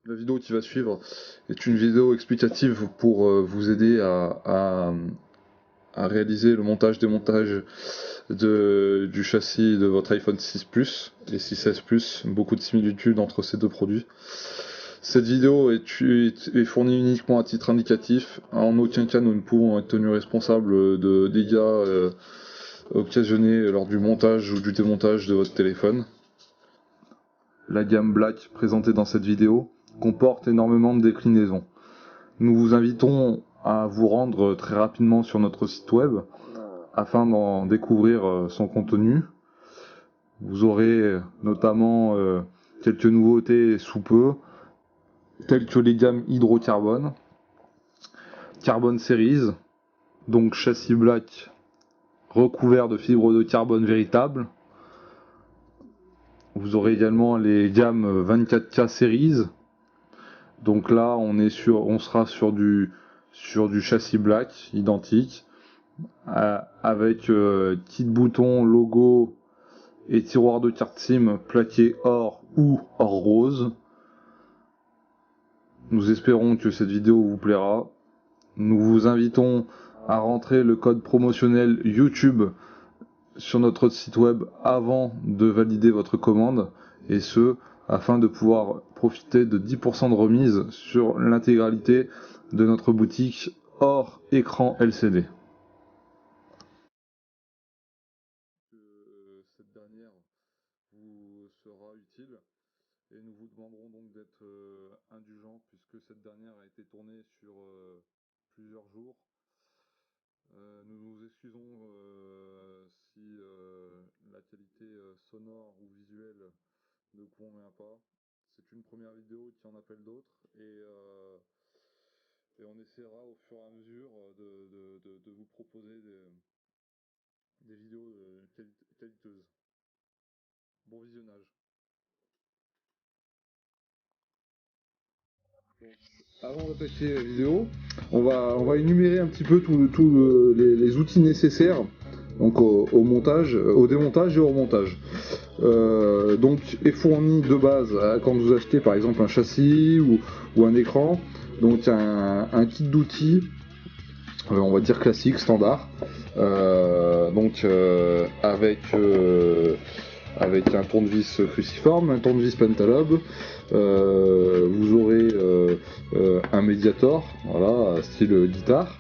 La vidéo qui va suivre est une vidéo explicative pour vous aider à réaliser le montage-démontage du châssis de votre iPhone 6 Plus et 6S Plus. Beaucoup de similitudes entre ces deux produits. Cette vidéo est fournie uniquement à titre indicatif. En aucun cas nous ne pouvons être tenus responsables de dégâts occasionnés lors du montage ou du démontage de votre téléphone. La gamme Black présentée dans cette vidéo comporte énormément de déclinaisons. Nous vous invitons à vous rendre très rapidement sur notre site web afin d'en découvrir son contenu. Vous aurez notamment quelques nouveautés sous peu, telles que les gammes hydrocarbone, Carbon Series, donc châssis black recouvert de fibres de carbone véritable. Vous aurez également les gammes 24K Series. Donc là, on sera sur du châssis black identique avec kit bouton, logo et tiroir de carte SIM plaqué or ou or rose. Nous espérons que cette vidéo vous plaira. Nous vous invitons à rentrer le code promotionnel YouTube sur notre site web avant de valider votre commande, et ce afin de pouvoir profiter de 10% de remise sur l'intégralité de notre boutique hors écran LCD. Cette dernière vous sera utile et nous vous demanderons donc d'être indulgent puisque cette dernière a été tournée sur plusieurs jours. Nous nous excusons si la qualité sonore ou visuelle ne convient pas. C'est une première vidéo qui en appelle d'autres et on essaiera au fur et à mesure de vous proposer des vidéos qualiteuses. Bon visionnage. Avant d'attaquer la vidéo, on va énumérer un petit peu tous les outils nécessaires donc au montage, au démontage et au remontage. Donc est fourni de base quand vous achetez par exemple un châssis ou un écran, donc un kit d'outils, on va dire classique, standard, avec un tournevis cruciforme, un tournevis pentalobe, vous aurez un médiator, voilà, style guitare,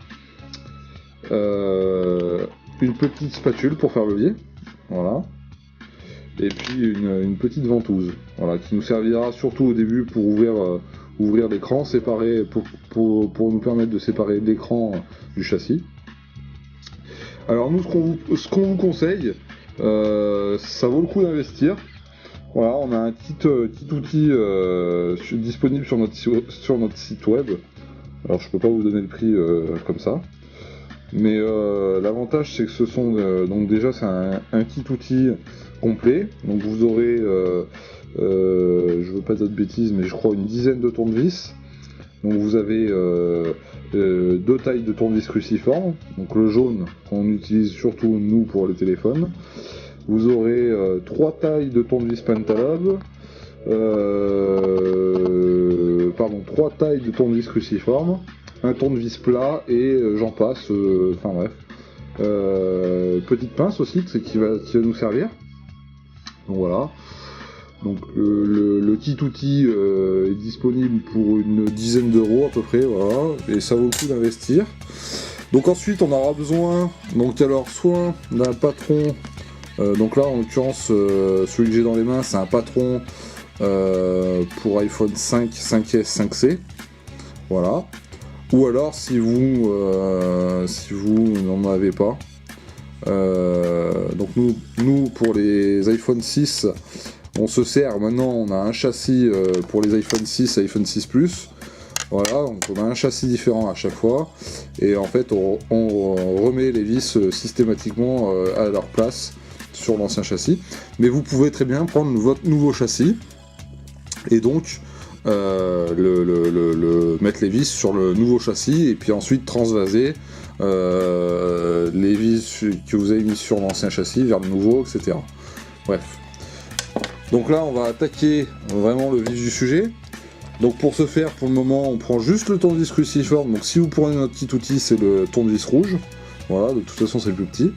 une petite spatule pour faire levier, voilà, et puis une petite ventouse, voilà, qui nous servira surtout au début pour ouvrir l'écran, séparer pour nous permettre de séparer l'écran du châssis. Alors nous, ce qu'on vous conseille, ça vaut le coup d'investir. Voilà, on a un petit outil disponible sur notre site web. Alors je peux pas vous donner le prix comme ça, mais l'avantage c'est que ce sont donc déjà c'est un kit outil complet. Donc vous aurez, je veux pas dire de bêtises, mais je crois une dizaine de tournevis. Donc vous avez deux tailles de tournevis cruciforme, donc le jaune qu'on utilise surtout nous pour les téléphones. Vous aurez 3 tailles de tournevis pentalobe, 3 tailles de tournevis cruciforme, un tournevis plat et j'en passe, enfin bref. Petite pince aussi qui va nous servir. Donc voilà. Donc le kit outil est disponible pour une dizaine d'euros à peu près, voilà, et ça vaut le coup d'investir. Donc ensuite on aura besoin, donc alors soit d'un patron, donc là en l'occurrence celui que j'ai dans les mains c'est un patron pour iPhone 5, 5S, 5C, voilà. Ou alors si vous n'en avez pas, donc nous pour les iPhone 6, on se sert maintenant, on a un châssis pour les iPhone 6 et iPhone 6 Plus. Voilà, donc on a un châssis différent à chaque fois. Et en fait, on remet les vis systématiquement à leur place sur l'ancien châssis. Mais vous pouvez très bien prendre votre nouveau châssis et donc mettre les vis sur le nouveau châssis et puis ensuite transvaser les vis que vous avez mis sur l'ancien châssis vers le nouveau, etc. Bref. Donc là, on va attaquer vraiment le vif du sujet. Donc pour ce faire, pour le moment, on prend juste le tournevis cruciforme. Donc si vous prenez notre petit outil, c'est le tournevis rouge. Voilà, de toute façon c'est plus petit.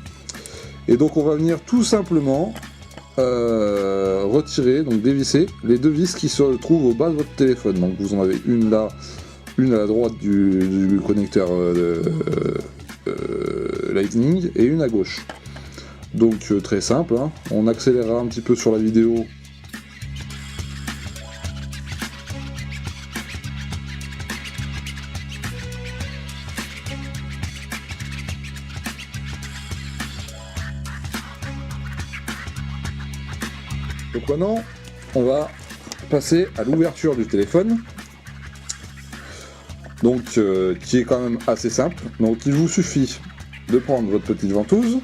Et donc on va venir tout simplement retirer, donc dévisser les deux vis qui se trouvent au bas de votre téléphone. Donc vous en avez une là, une à la droite du connecteur Lightning et une à gauche. Donc très simple, hein. On accélérera un petit peu sur la vidéo. Donc maintenant, on va passer à l'ouverture du téléphone, donc qui est quand même assez simple. Donc il vous suffit de prendre votre petite ventouse,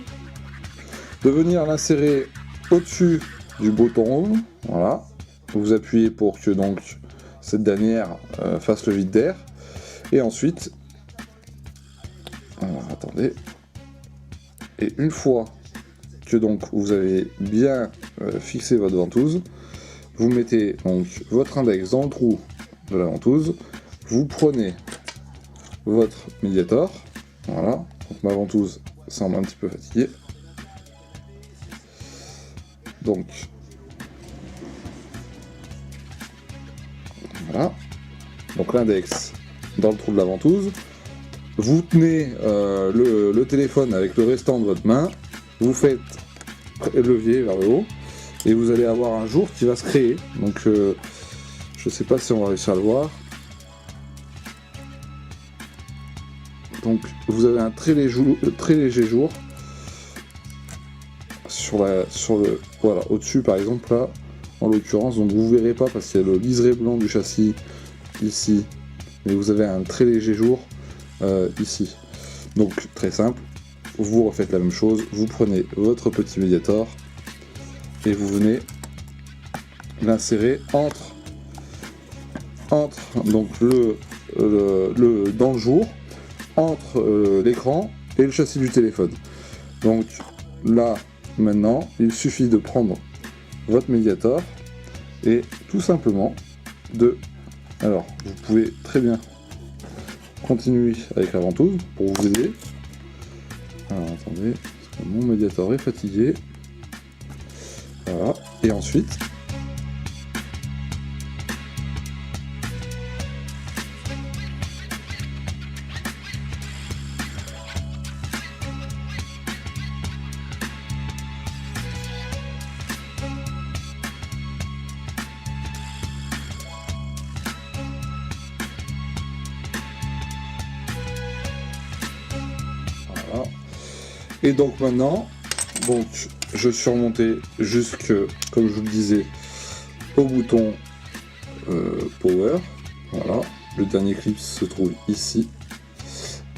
de venir l'insérer au-dessus du bouton rose, voilà. Vous appuyez pour que donc cette dernière fasse le vide d'air, et ensuite, alors, attendez, et une fois que donc vous avez bien fixé votre ventouse, vous mettez donc votre index dans le trou de la ventouse, vous prenez votre médiator, voilà, donc ma ventouse semble un petit peu fatiguée, donc voilà, donc l'index dans le trou de la ventouse, vous tenez le téléphone avec le restant de votre main, vous faites levier vers le haut, et vous allez avoir un jour qui va se créer. Donc je sais pas si on va réussir à le voir. Donc vous avez un très léger jour voilà, au-dessus par exemple là, en l'occurrence. Donc vous verrez pas parce qu'il y a le liseré blanc du châssis ici, mais vous avez un très léger jour ici. Donc très simple, vous refaites la même chose, vous prenez votre petit médiator et vous venez l'insérer entre donc dans le jour, entre l'écran et le châssis du téléphone. Donc là maintenant il suffit de prendre votre médiator et tout simplement alors vous pouvez très bien continuer avec la ventouse pour vous aider. Alors attendez, parce que mon médiator est fatigué. Voilà, et ensuite voilà. Et donc maintenant, donc je suis remonté jusque, comme je vous le disais, au bouton Power. Voilà, le dernier clip se trouve ici.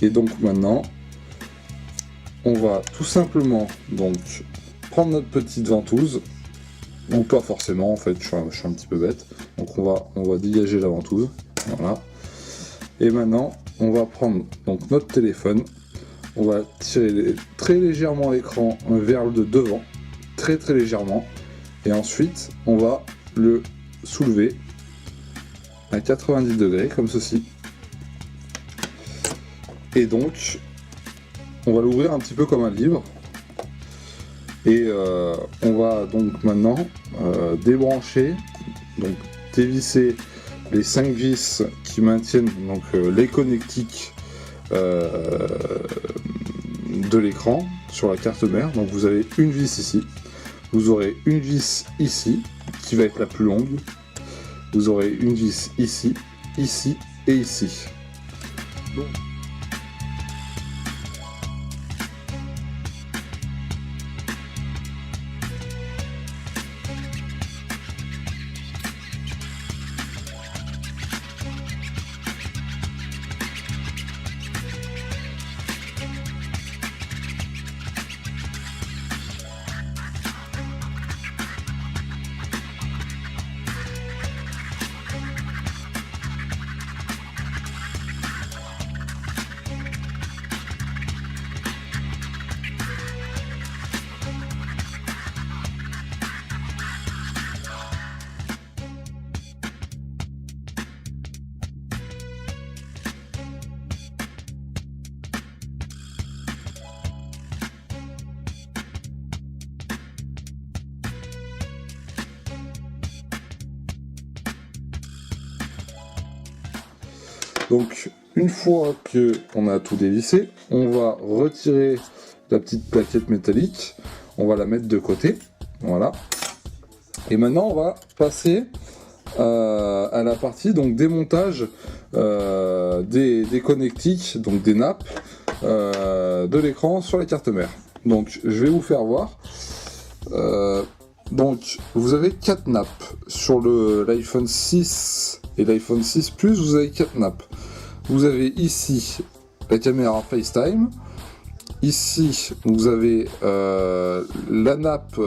Et donc maintenant, on va tout simplement donc prendre notre petite ventouse, ou pas forcément en fait, je suis un petit peu bête. Donc on va dégager la ventouse. Voilà. Et maintenant, on va prendre donc notre téléphone. On va tirer très légèrement l'écran vers le devant, très légèrement, et ensuite on va le soulever à 90 degrés comme ceci. Et donc on va l'ouvrir un petit peu comme un livre, et on va donc maintenant débrancher, donc dévisser les 5 vis qui maintiennent donc les connectiques de l'écran sur la carte mère. Donc vous avez une vis ici, vous aurez une vis ici qui va être la plus longue, vous aurez une vis ici, ici et ici. Donc, Donc une fois que on a tout dévissé, on va retirer la petite plaquette métallique, on va la mettre de côté, voilà. Et maintenant on va passer à la partie donc démontage des connectiques, donc des nappes de l'écran sur la carte mère. Donc je vais vous faire voir. Donc vous avez 4 nappes sur l'iPhone 6 et l'iPhone 6 Plus, vous avez 4 nappes. Vous avez ici la caméra FaceTime, ici vous avez la nappe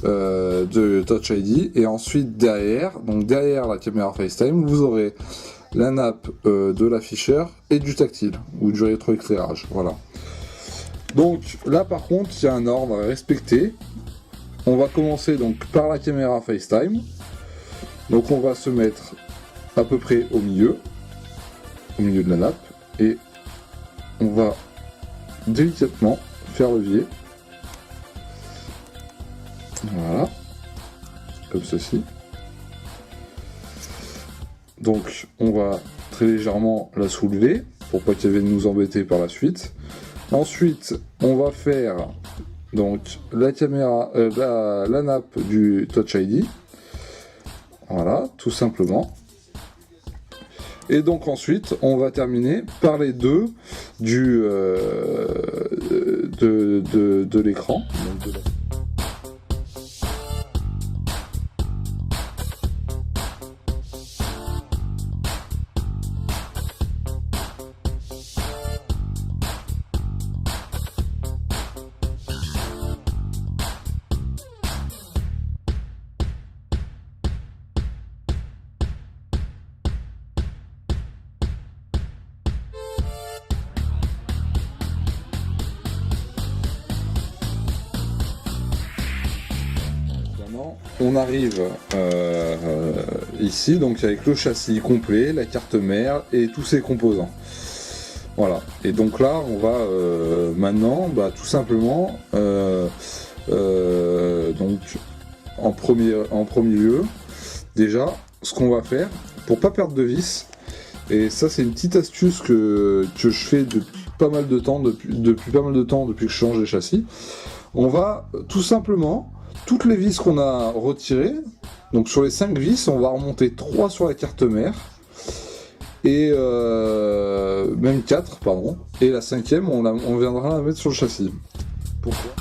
de Touch ID, et ensuite derrière, donc derrière la caméra FaceTime, vous aurez la nappe de l'afficheur et du tactile ou du rétroéclairage. Voilà. Donc là par contre, il y a un ordre à respecter. On va commencer donc par la caméra FaceTime. Donc on va se mettre à peu près au milieu de la nappe, et on va délicatement faire levier. Voilà, comme ceci. Donc on va très légèrement la soulever pour pas qu'elle vienne nous embêter par la suite. Ensuite, on va faire donc la caméra, la nappe du Touch ID. Voilà, tout simplement. Et donc ensuite, on va terminer par les deux de l'écran. On arrive ici, donc avec le châssis complet, la carte mère et tous ses composants. Voilà. Et donc là, on va maintenant, tout simplement, donc en premier lieu, déjà, ce qu'on va faire pour pas perdre de vis. Et ça, c'est une petite astuce que je fais depuis pas mal de temps, depuis que je change les châssis. On va tout simplement, toutes les vis qu'on a retirées, donc sur les 5 vis, on va remonter 3 sur la carte mère, et même 4, pardon, et la 5e, on viendra la mettre sur le châssis. Pourquoi ?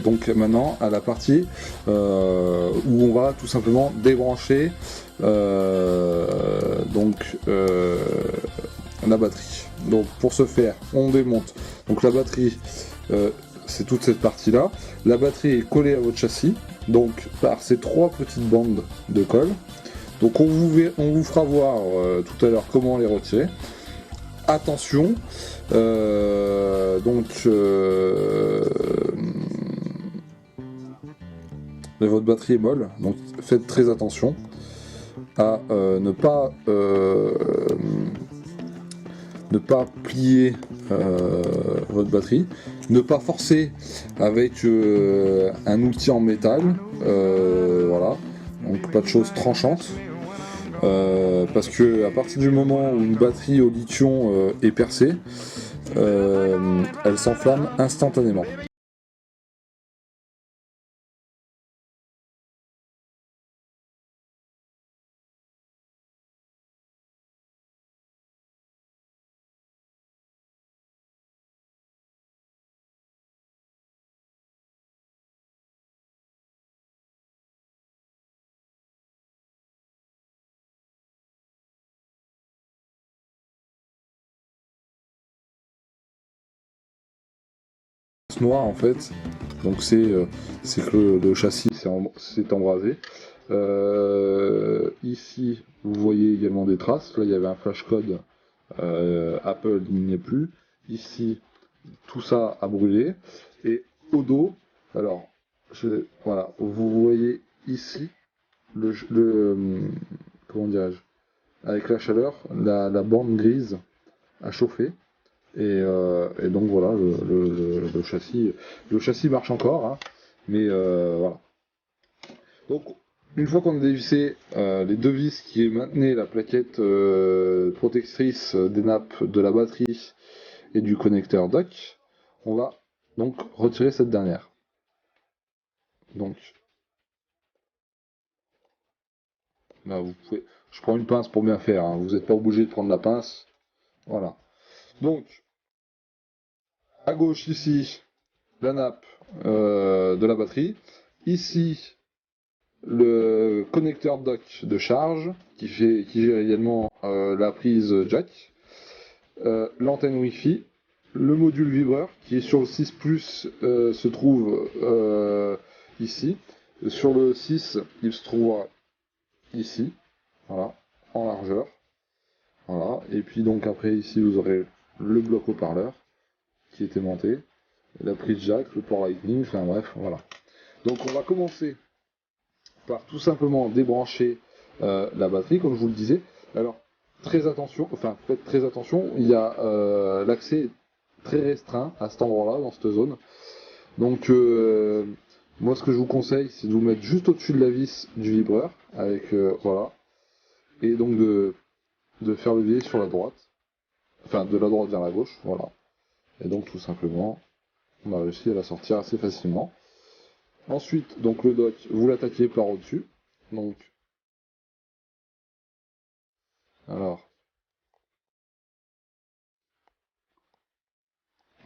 Donc maintenant à la partie où on va tout simplement débrancher la batterie. Donc pour ce faire, on démonte. Donc la batterie, c'est toute cette partie là. La batterie est collée à votre châssis, donc par ces 3 petites bandes de colle. Donc on vous fera voir tout à l'heure comment les retirer. Attention, votre batterie est molle, donc faites très attention à ne pas plier votre batterie, ne pas forcer avec un outil en métal, voilà, donc pas de choses tranchantes, parce que à partir du moment où une batterie au lithium est percée, elle s'enflamme instantanément. noir en fait, donc c'est que le châssis s'est embrasé. Ici, vous voyez également des traces. Là, il y avait un flash code. Apple, il n'y est plus. Ici, tout ça a brûlé. Et au dos, alors, voilà, vous voyez ici comment dirais-je, avec la chaleur, la bande grise a chauffé. Et donc voilà, le châssis marche encore, hein, mais voilà. Donc, une fois qu'on a dévissé les deux vis qui maintenaient la plaquette protectrice des nappes de la batterie et du connecteur dock, on va donc retirer cette dernière. Donc, là, vous pouvez. Je prends une pince pour bien faire, hein, vous n'êtes pas obligé de prendre la pince. Voilà. Donc, à gauche ici, la nappe de la batterie. Ici, le connecteur dock de charge qui gère également la prise jack, l'antenne Wi-Fi, le module vibreur qui est sur le 6 Plus se trouve ici. Sur le 6, il se trouvera ici, voilà, en largeur. Voilà. Et puis donc après ici vous aurez le bloc haut-parleur qui est aimanté, la prise jack, le port Lightning, enfin bref, voilà. Donc on va commencer par tout simplement débrancher la batterie, comme je vous le disais. Alors, très attention, enfin, faites très attention, il y a l'accès très restreint à cet endroit-là, dans cette zone. Donc, moi, ce que je vous conseille, c'est de vous mettre juste au-dessus de la vis du vibreur, avec, voilà, et donc de faire levier sur la droite, enfin, de la droite vers la gauche, voilà. Et donc, tout simplement, on a réussi à la sortir assez facilement. Ensuite, donc le dock, vous l'attaquez par au-dessus. Donc, alors,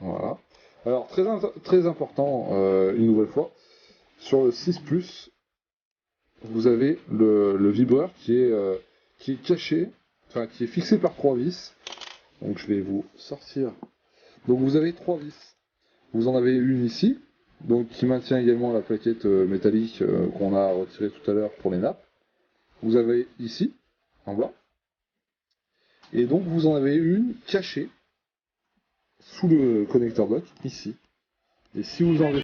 voilà. Alors, très important, une nouvelle fois, sur le 6 Plus, vous avez le vibreur qui est caché, enfin qui est fixé par trois vis. Donc je vais vous sortir. Donc vous avez trois vis. Vous en avez une ici, donc qui maintient également la plaquette métallique qu'on a retirée tout à l'heure pour les nappes. Vous avez ici, en bas. Et donc vous en avez une cachée sous le connecteur dock, ici. Et si vous enlevez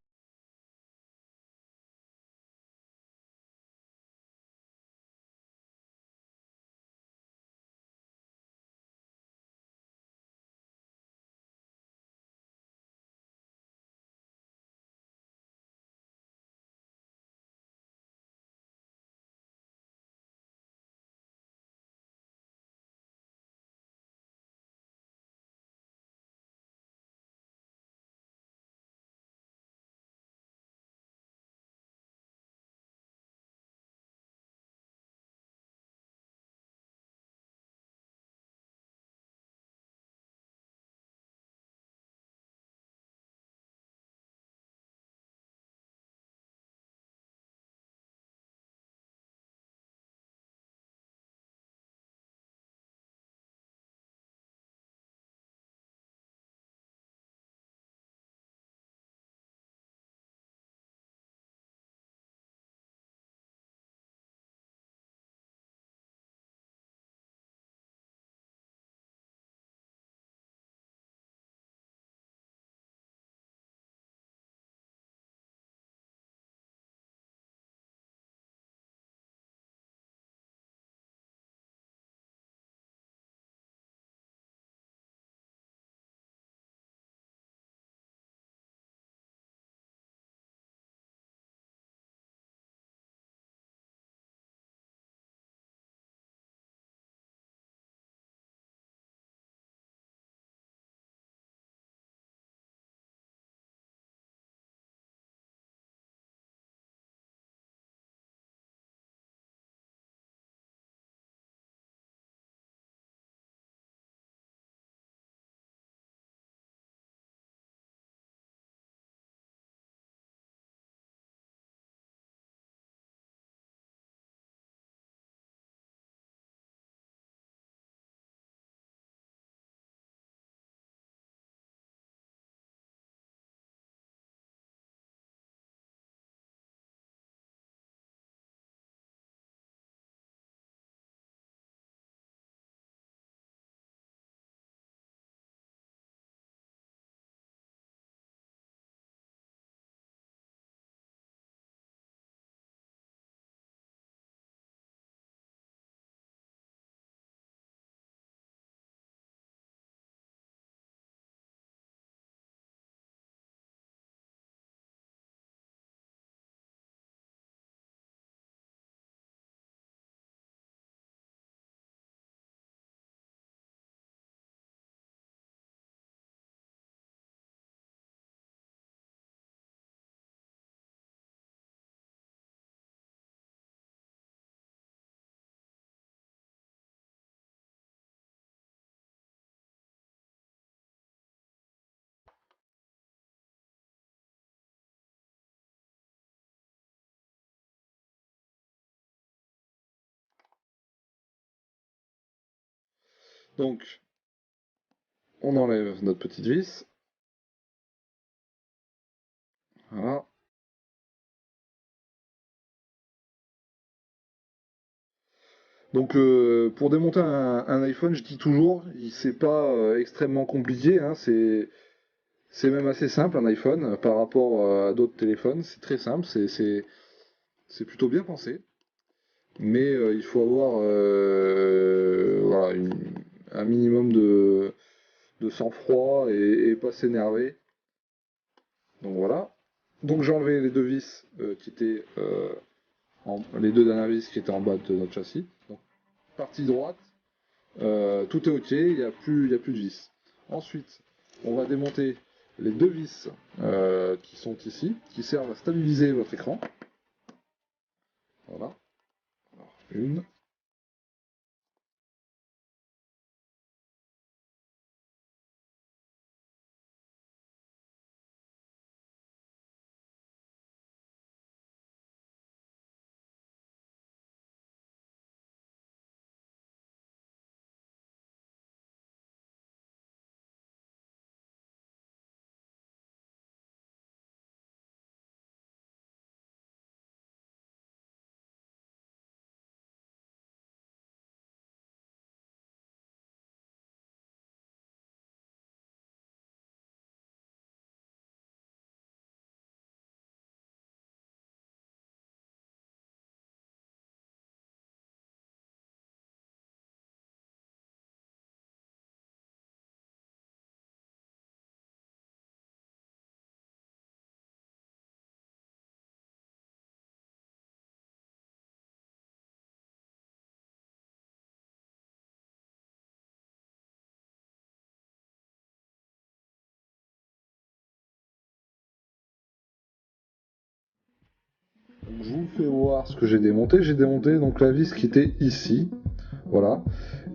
Donc, on enlève notre petite vis. Voilà. Donc pour démonter un iPhone, je dis toujours, c'est pas extrêmement compliqué, hein, c'est même assez simple un iPhone par rapport à d'autres téléphones, c'est très simple, c'est plutôt bien pensé, mais il faut avoir voilà, un minimum de sang-froid et pas s'énerver. Donc voilà. Donc j'ai enlevé les deux vis qui étaient les deux dernières vis qui étaient en bas de notre châssis. Donc, partie droite. Tout est ok, il y a plus de vis. Ensuite, on va démonter les deux vis qui sont ici, qui servent à stabiliser votre écran. Voilà. Alors, une. Donc, je vous fais voir ce que j'ai démonté. J'ai démonté donc la vis qui était ici. Voilà.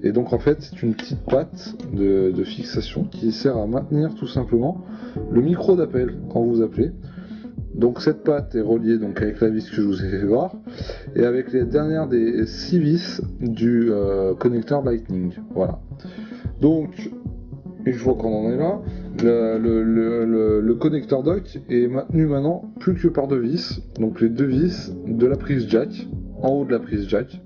Et donc en fait c'est une petite patte de fixation qui sert à maintenir tout simplement le micro d'appel quand vous appelez. Donc cette patte est reliée donc avec la vis que je vous ai fait voir et avec les dernières des 6 vis du connecteur Lightning. Voilà. Donc une fois qu'on en est là, le connecteur dock est maintenu maintenant plus que par deux vis. Donc les deux vis de la prise jack, en haut de la prise jack.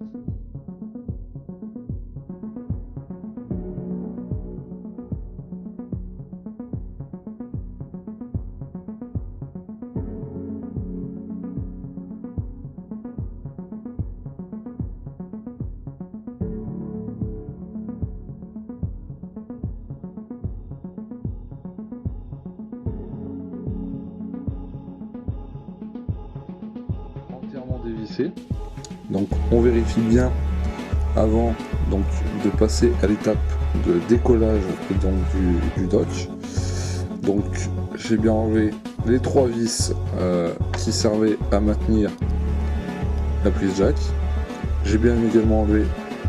Entièrement dévissé. Donc on vérifie bien avant donc, de passer à l'étape de décollage donc, du dock. Donc j'ai bien enlevé les trois vis qui servaient à maintenir la prise jack. J'ai bien également enlevé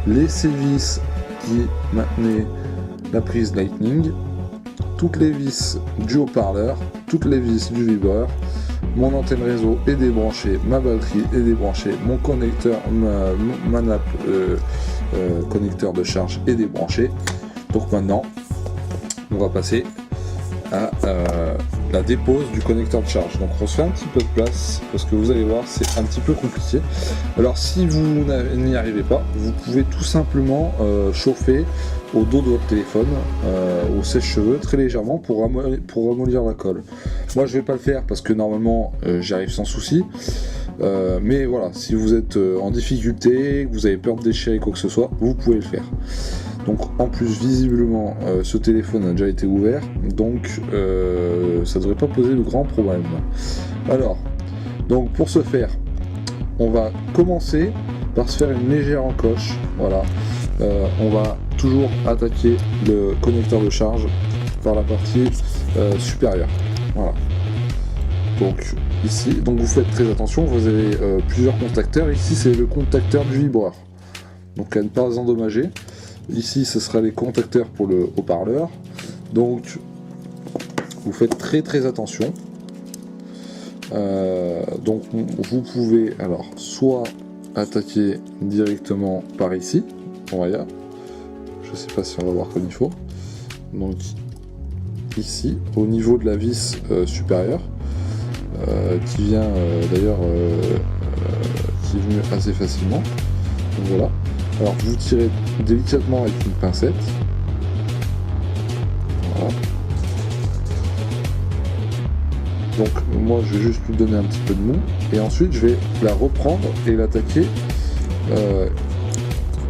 les 6 vis qui maintenaient la prise Lightning, toutes les vis du haut-parleur, toutes les vis du vibreur. Mon antenne réseau est débranchée, ma batterie est débranchée, mon connecteur, ma nappe connecteur de charge est débranché. Donc maintenant, on va passer à la dépose du connecteur de charge. Donc on se fait un petit peu de place parce que vous allez voir, c'est un petit peu compliqué. Alors si vous n'y arrivez pas, vous pouvez tout simplement chauffer au dos de votre téléphone, au sèche-cheveux très légèrement pour ramollir la colle. Moi je vais pas le faire parce que normalement j'y arrive sans souci. Mais voilà, si vous êtes en difficulté, que vous avez peur de déchirer quoi que ce soit, vous pouvez le faire. Donc en plus visiblement ce téléphone a déjà été ouvert, donc ça devrait pas poser de grands problèmes. Alors, donc pour ce faire, on va commencer par se faire une légère encoche. Voilà, on va toujours attaquer le connecteur de charge par la partie supérieure. Voilà. Donc ici, donc vous faites très attention, vous avez plusieurs contacteurs. Ici c'est le contacteur du vibreur, donc à ne pas endommager. Ici ce sera les contacteurs pour le haut-parleur. Donc vous faites très attention. Donc vous pouvez alors soit attaquer directement par ici. Voilà. Je je sais pas si on va voir comme il faut. Donc ici, au niveau de la vis supérieure, qui vient d'ailleurs, qui est venu assez facilement. Donc voilà. Alors vous tirez délicatement avec une pincette. Voilà. Donc moi je vais juste lui donner un petit peu de mou et ensuite je vais la reprendre et l'attaquer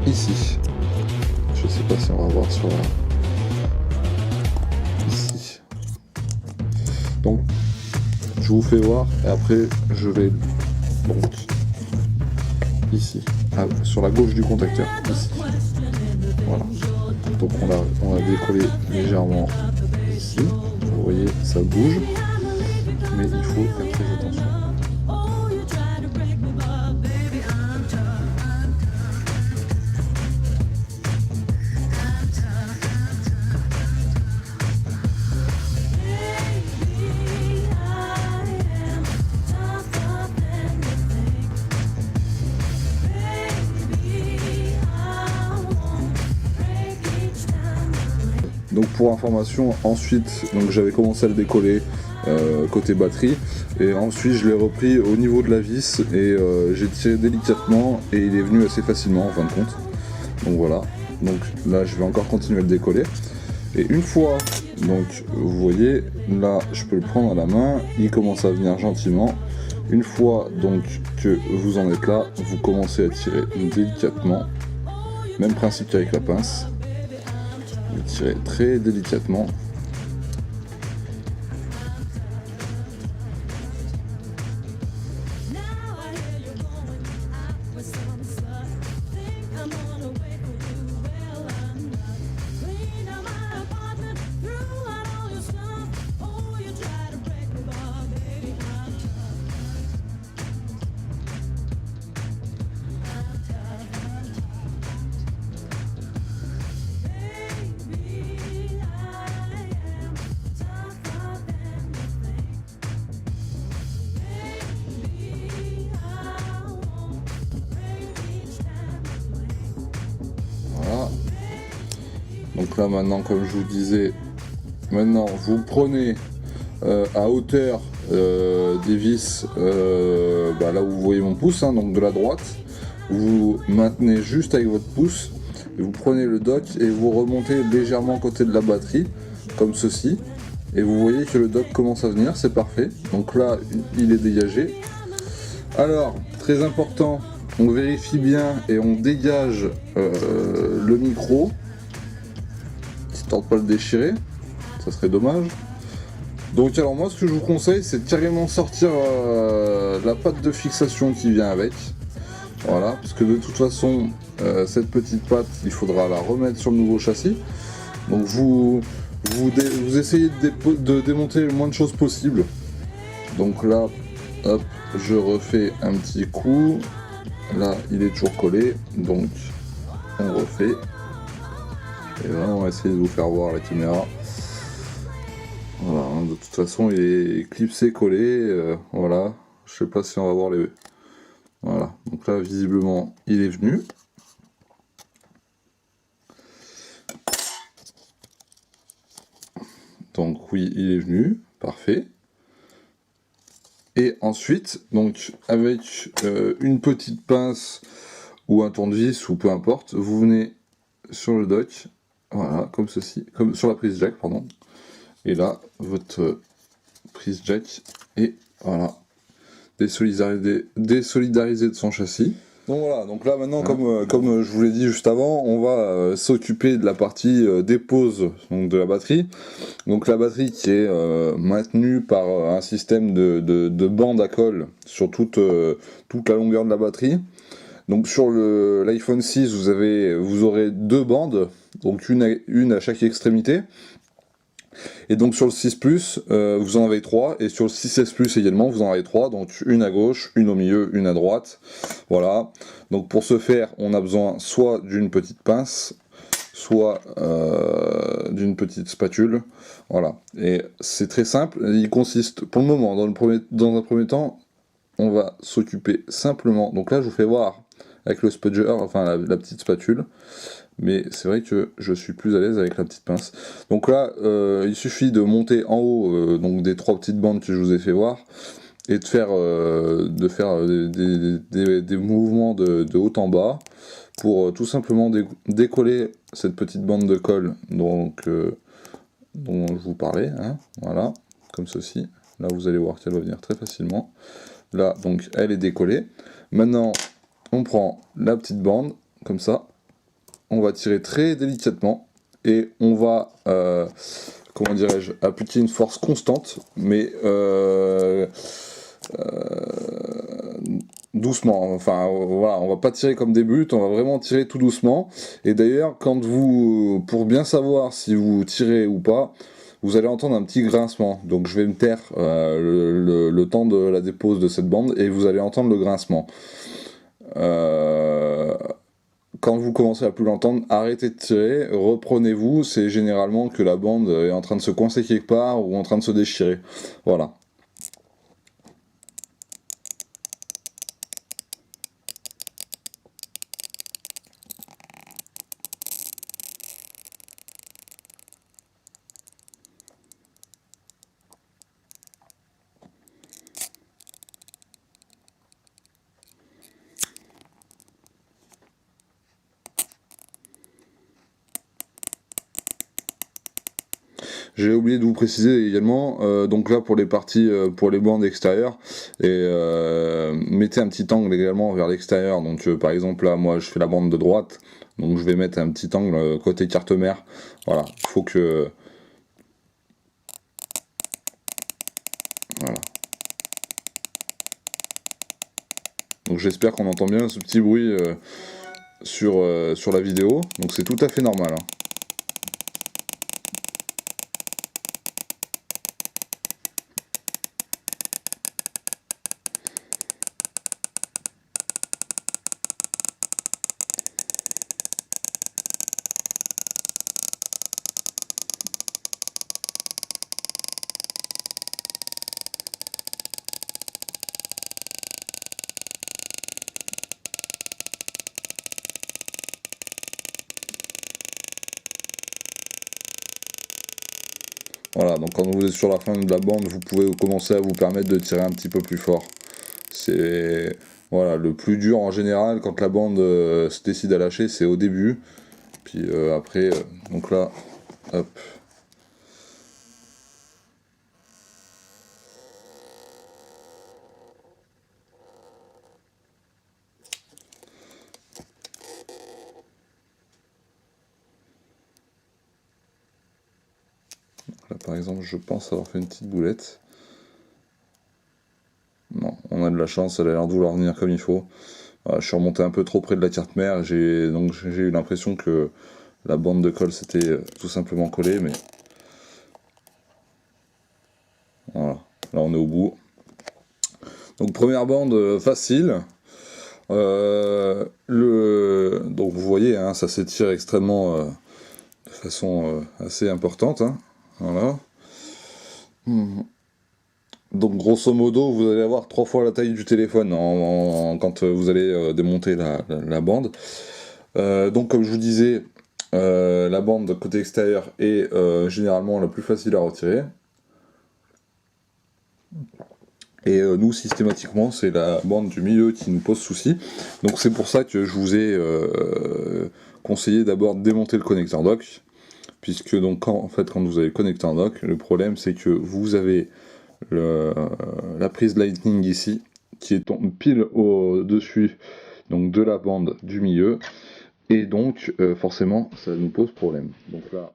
ici. Je sais pas si on va voir sur la... ici. Donc je vous fais voir et après je vais donc ici, sur la gauche du contacteur, ici. Voilà. Donc on a décollé légèrement ici. Vous voyez ça bouge. Mais il faut faire très attention. Donc pour information, ensuite j'avais commencé à le décoller côté batterie et ensuite je l'ai repris au niveau de la vis et j'ai tiré délicatement et il est venu assez facilement en fin de compte. Donc voilà, donc là je vais encore continuer à le décoller et une fois, donc vous voyez là je peux le prendre à la main, il commence à venir gentiment. Une fois donc que vous en êtes là, vous commencez à tirer délicatement, même principe qu'avec la pince. Vous tirez très délicatement. Donc là maintenant, comme je vous disais, maintenant vous prenez à hauteur des vis, là où vous voyez mon pouce, hein, donc de la droite, vous maintenez juste avec votre pouce, et vous prenez le dock et vous remontez légèrement côté de la batterie, comme ceci, et vous voyez que le dock commence à venir, c'est parfait. Donc là il est dégagé. Alors, très important, on vérifie bien et on dégage le micro. Tente pas le déchirer, ça serait dommage. Donc alors moi ce que je vous conseille c'est de carrément sortir la patte de fixation qui vient avec. Voilà, parce que de toute façon cette petite patte il faudra la remettre sur le nouveau châssis. Donc vous essayez de démonter le moins de choses possible. Donc là, hop, je refais un petit coup. Là il est toujours collé, donc on refait. Et là, on va essayer de vous faire voir la caméra. Voilà, hein, de toute façon, il est clipsé, collé. Voilà, je sais pas si on va voir les. Voilà, donc là, visiblement, il est venu. Donc, oui, il est venu. Parfait. Et ensuite, donc, avec une petite pince ou un tournevis, ou peu importe, vous venez sur le dock. Voilà, comme ceci, comme sur la prise jack, pardon. Et là, votre prise jack est voilà, désolidarisée de son châssis. Donc voilà, donc là maintenant, comme je vous l'ai dit juste avant, on va s'occuper de la partie dépose donc de la batterie. Donc la batterie qui est maintenue par un système de bande à colle sur toute la longueur de la batterie. Donc sur l'iPhone 6, vous aurez deux bandes, donc une à chaque extrémité. Et donc sur le 6 Plus, vous en avez 3, et sur le 6S Plus également, vous en avez 3, donc une à gauche, une au milieu, une à droite. Voilà. Donc pour ce faire, on a besoin soit d'une petite pince, soit d'une petite spatule. Voilà. Et c'est très simple, il consiste, pour le moment, dans un premier temps, on va s'occuper simplement. Donc là, je vous fais voir avec le spudger, enfin la petite spatule. mais c'est vrai que je suis plus à l'aise avec la petite pince. Donc là, il suffit de monter en haut donc des 3 petites bandes que je vous ai fait voir, et de faire, des mouvements de haut en bas, pour tout simplement décoller cette petite bande de colle donc, dont je vous parlais, hein, voilà, comme ceci. Là vous allez voir qu'elle va venir très facilement. Là donc elle est décollée. Maintenant on prend la petite bande, comme ça, on va tirer très délicatement, et on va, comment dirais-je, appliquer une force constante, mais doucement, enfin voilà, on va pas tirer comme des brutes, on va vraiment tirer tout doucement. Et d'ailleurs, pour bien savoir si vous tirez ou pas, vous allez entendre un petit grincement. Donc je vais me taire le temps de la dépose de cette bande, et vous allez entendre le grincement. Quand vous commencez à plus l'entendre, arrêtez de tirer, reprenez-vous, c'est généralement que la bande est en train de se coincer quelque part ou en train de se déchirer. Voilà. J'ai oublié de vous préciser également, donc là pour les parties, pour les bandes extérieures, et mettez un petit angle également vers l'extérieur. Donc par exemple là, moi je fais la bande de droite, donc je vais mettre un petit angle côté carte mère. Voilà, il faut que... Voilà. Donc j'espère qu'on entend bien ce petit bruit sur la vidéo, donc c'est tout à fait normal, hein. Voilà, donc quand vous êtes sur la fin de la bande, vous pouvez commencer à vous permettre de tirer un petit peu plus fort. C'est... Voilà, le plus dur en général, quand la bande se décide à lâcher, c'est au début. Puis après, donc là, hop. Là par exemple, je pense avoir fait une petite boulette. Non, on a de la chance, elle a l'air de vouloir venir comme il faut. Voilà, je suis remonté un peu trop près de la carte mère, donc j'ai eu l'impression que la bande de colle s'était tout simplement collée, mais voilà, là on est au bout. Donc première bande facile. Donc vous voyez, hein, ça s'étire extrêmement de façon assez importante, hein. Voilà. Donc grosso modo, vous allez avoir 3 fois la taille du téléphone quand vous allez démonter la bande. Donc comme je vous disais, la bande côté extérieur est généralement la plus facile à retirer. Et nous, systématiquement, c'est la bande du milieu qui nous pose souci. Donc c'est pour ça que je vous ai conseillé d'abord de démonter le connecteur dock. Puisque donc quand vous avez le connecteur dock, le problème c'est que vous avez la prise Lightning ici, qui est pile au-dessus donc de la bande du milieu. Et donc forcément ça nous pose problème. Donc là...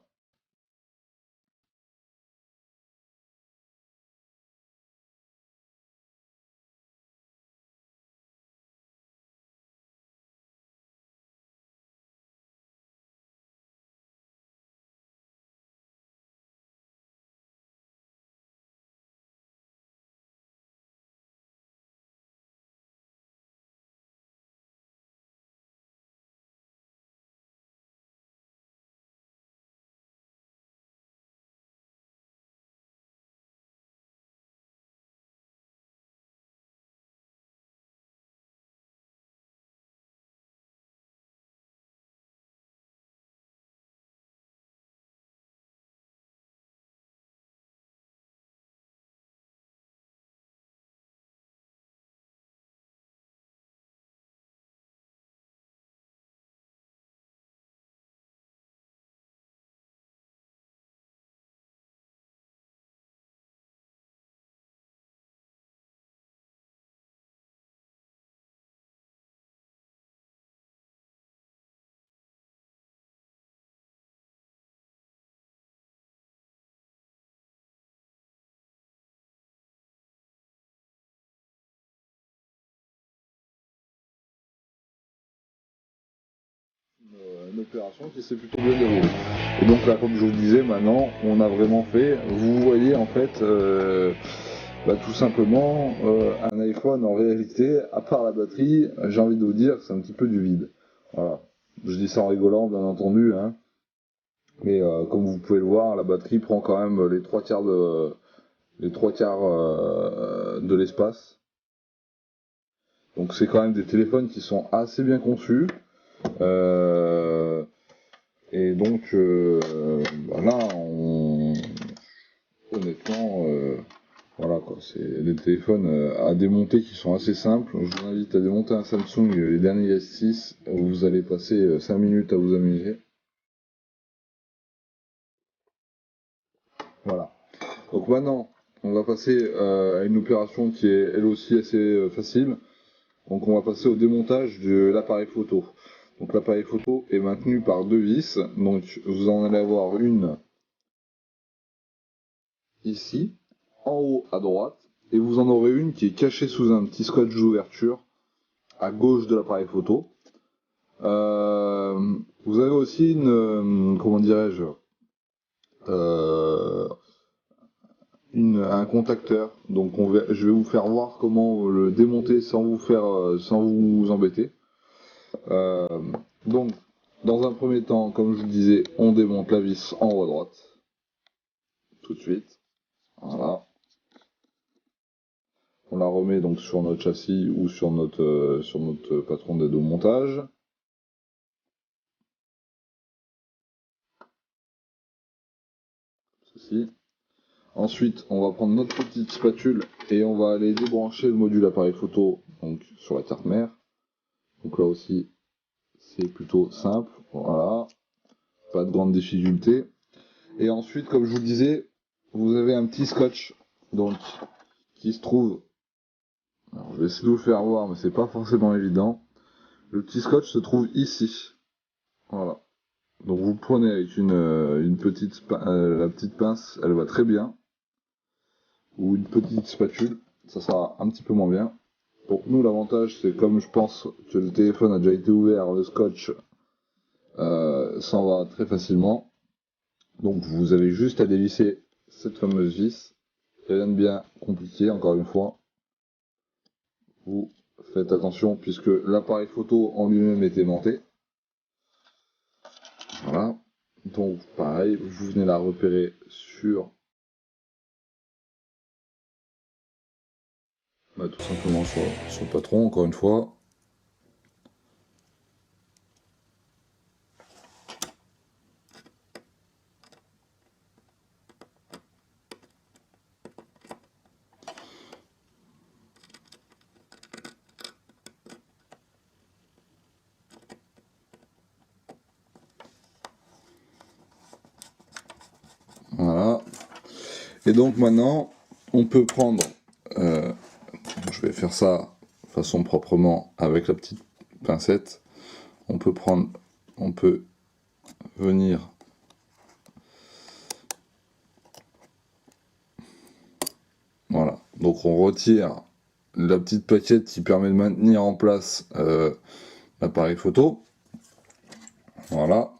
une opération qui s'est plutôt bien déroulée. Et donc là, comme je vous le disais, maintenant, on a vraiment fait, vous voyez en fait, tout simplement, un iPhone en réalité, à part la batterie, j'ai envie de vous dire que c'est un petit peu du vide. Voilà. Je dis ça en rigolant, bien entendu, hein. Mais comme vous pouvez le voir, la batterie prend quand même les trois quarts de l'espace. Donc c'est quand même des téléphones qui sont assez bien conçus. Et donc là, honnêtement, voilà quoi, c'est des téléphones à démonter qui sont assez simples. Je vous invite à démonter un Samsung, les derniers S6, vous allez passer 5 minutes à vous amuser. Voilà. Donc maintenant, on va passer à une opération qui est elle aussi assez facile. Donc on va passer au démontage de l'appareil photo. Donc l'appareil photo est maintenu par deux vis. Donc vous en allez avoir une ici, en haut à droite, et vous en aurez une qui est cachée sous un petit scotch d'ouverture à gauche de l'appareil photo. Vous avez aussi une, comment dirais-je, euh, un contacteur. Donc je vais vous faire voir comment le démonter sans vous embêter. Euh, donc, dans un premier temps, comme je vous le disais, on démonte la vis en haut à droite. Tout de suite. Voilà. On la remet donc sur notre châssis ou sur notre patron d'aide au montage. Ceci. Ensuite, on va prendre notre petite spatule et on va aller débrancher le module appareil photo donc sur la carte mère. Donc là aussi, c'est plutôt simple. Voilà. Pas de grande difficulté. Et ensuite, comme je vous le disais, vous avez un petit scotch donc qui se trouve. Alors, je vais essayer de vous faire voir, mais c'est pas forcément évident. Le petit scotch se trouve ici. Voilà. Donc vous prenez avec une petite la petite pince, elle va très bien. Ou une petite spatule, ça sera un petit peu moins bien. Pour nous, l'avantage, c'est comme je pense que le téléphone a déjà été ouvert, le scotch s'en va très facilement. Donc vous avez juste à dévisser cette fameuse vis. Rien de bien compliqué, encore une fois. Vous faites attention puisque l'appareil photo en lui-même est aimanté. Voilà. Donc pareil, vous venez la repérer sur tout simplement sur le patron, encore une fois. Voilà. Et donc maintenant, on peut prendre, je vais faire ça de façon proprement avec la petite pincette. On peut venir voilà. Donc on retire la petite plaquette qui permet de maintenir en place l'appareil photo. Voilà.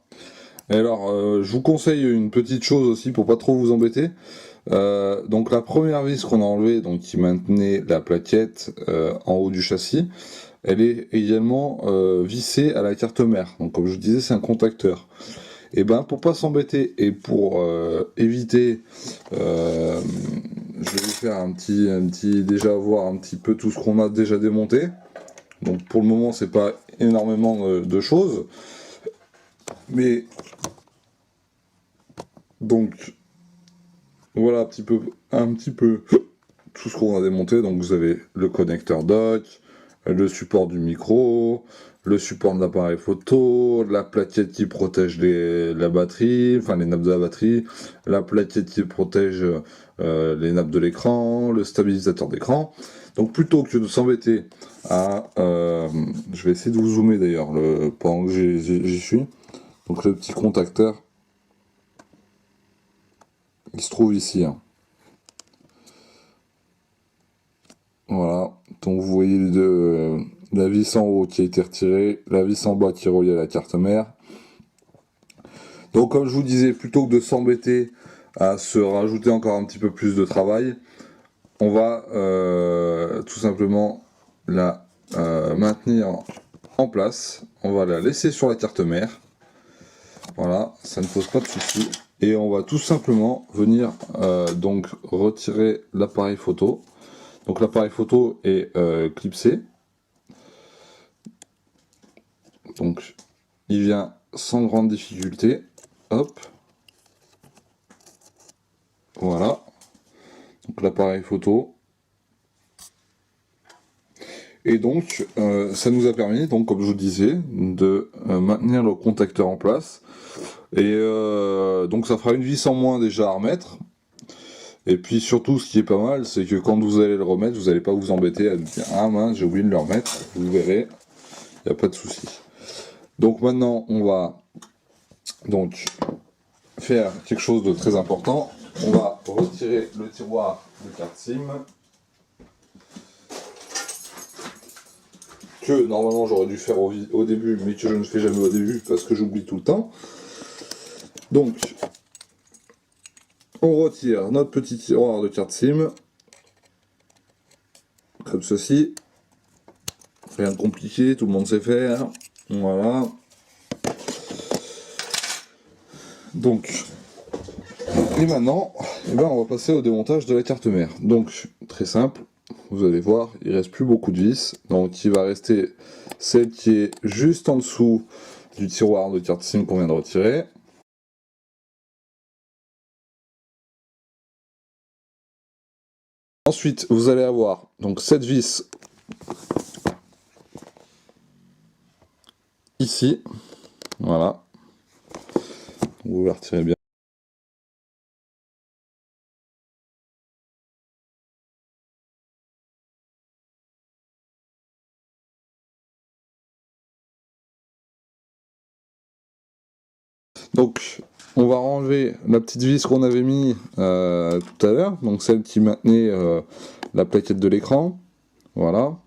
Et alors, je vous conseille une petite chose aussi pour pas trop vous embêter. Donc la première vis qu'on a enlevée, donc qui maintenait la plaquette en haut du châssis, elle est également vissée à la carte mère. Donc comme je vous disais, c'est un contacteur. Et ben pour pas s'embêter et pour éviter, je vais vous faire déjà voir un petit peu tout ce qu'on a déjà démonté. Donc pour le moment, c'est pas énormément de choses, mais donc voilà un petit peu tout ce qu'on a démonté. Donc vous avez le connecteur dock, le support du micro, le support de l'appareil photo, la plaquette qui protège la batterie, enfin les nappes de la batterie, la plaquette qui protège les nappes de l'écran, le stabilisateur d'écran. Donc plutôt que de s'embêter à... je vais essayer de vous zoomer d'ailleurs pendant que j'y suis. Donc le petit contacteur, il se trouve ici. Hein. Voilà, donc vous voyez la vis en haut qui a été retirée, la vis en bas qui est reliée à la carte mère, Donc comme je vous disais, plutôt que de s'embêter à se rajouter encore un petit peu plus de travail, on va tout simplement la maintenir en place. On va la laisser sur la carte mère. Voilà, ça ne pose pas de soucis. Et on va tout simplement venir donc retirer l'appareil photo. Donc l'appareil photo est clipsé. Donc il vient sans grande difficulté. Hop. Voilà. Donc l'appareil photo. Et donc ça nous a permis, donc comme je vous disais, de maintenir le contacteur en place. Et donc ça fera une vis en moins déjà à remettre. Et puis surtout, ce qui est pas mal, c'est que quand vous allez le remettre, vous n'allez pas vous embêter à dire ah mince, j'ai oublié de le remettre. Vous verrez, il n'y a pas de souci. Donc maintenant, on va donc faire quelque chose de très important. On va retirer le tiroir de carte SIM. Que normalement j'aurais dû faire au début, mais que je ne fais jamais au début parce que j'oublie tout le temps. Donc, on retire notre petit tiroir de carte SIM, comme ceci. Rien de compliqué, tout le monde sait faire. Voilà. Donc, et maintenant, eh ben, on va passer au démontage de la carte mère. Donc, très simple, vous allez voir, il reste plus beaucoup de vis. Donc, il va rester celle qui est juste en dessous du tiroir de carte SIM qu'on vient de retirer. Ensuite, vous allez avoir donc cette vis ici, voilà. Vous la retirez bien. Donc, on va enlever la petite vis qu'on avait mis tout à l'heure, donc celle qui maintenait la plaquette de l'écran. Voilà.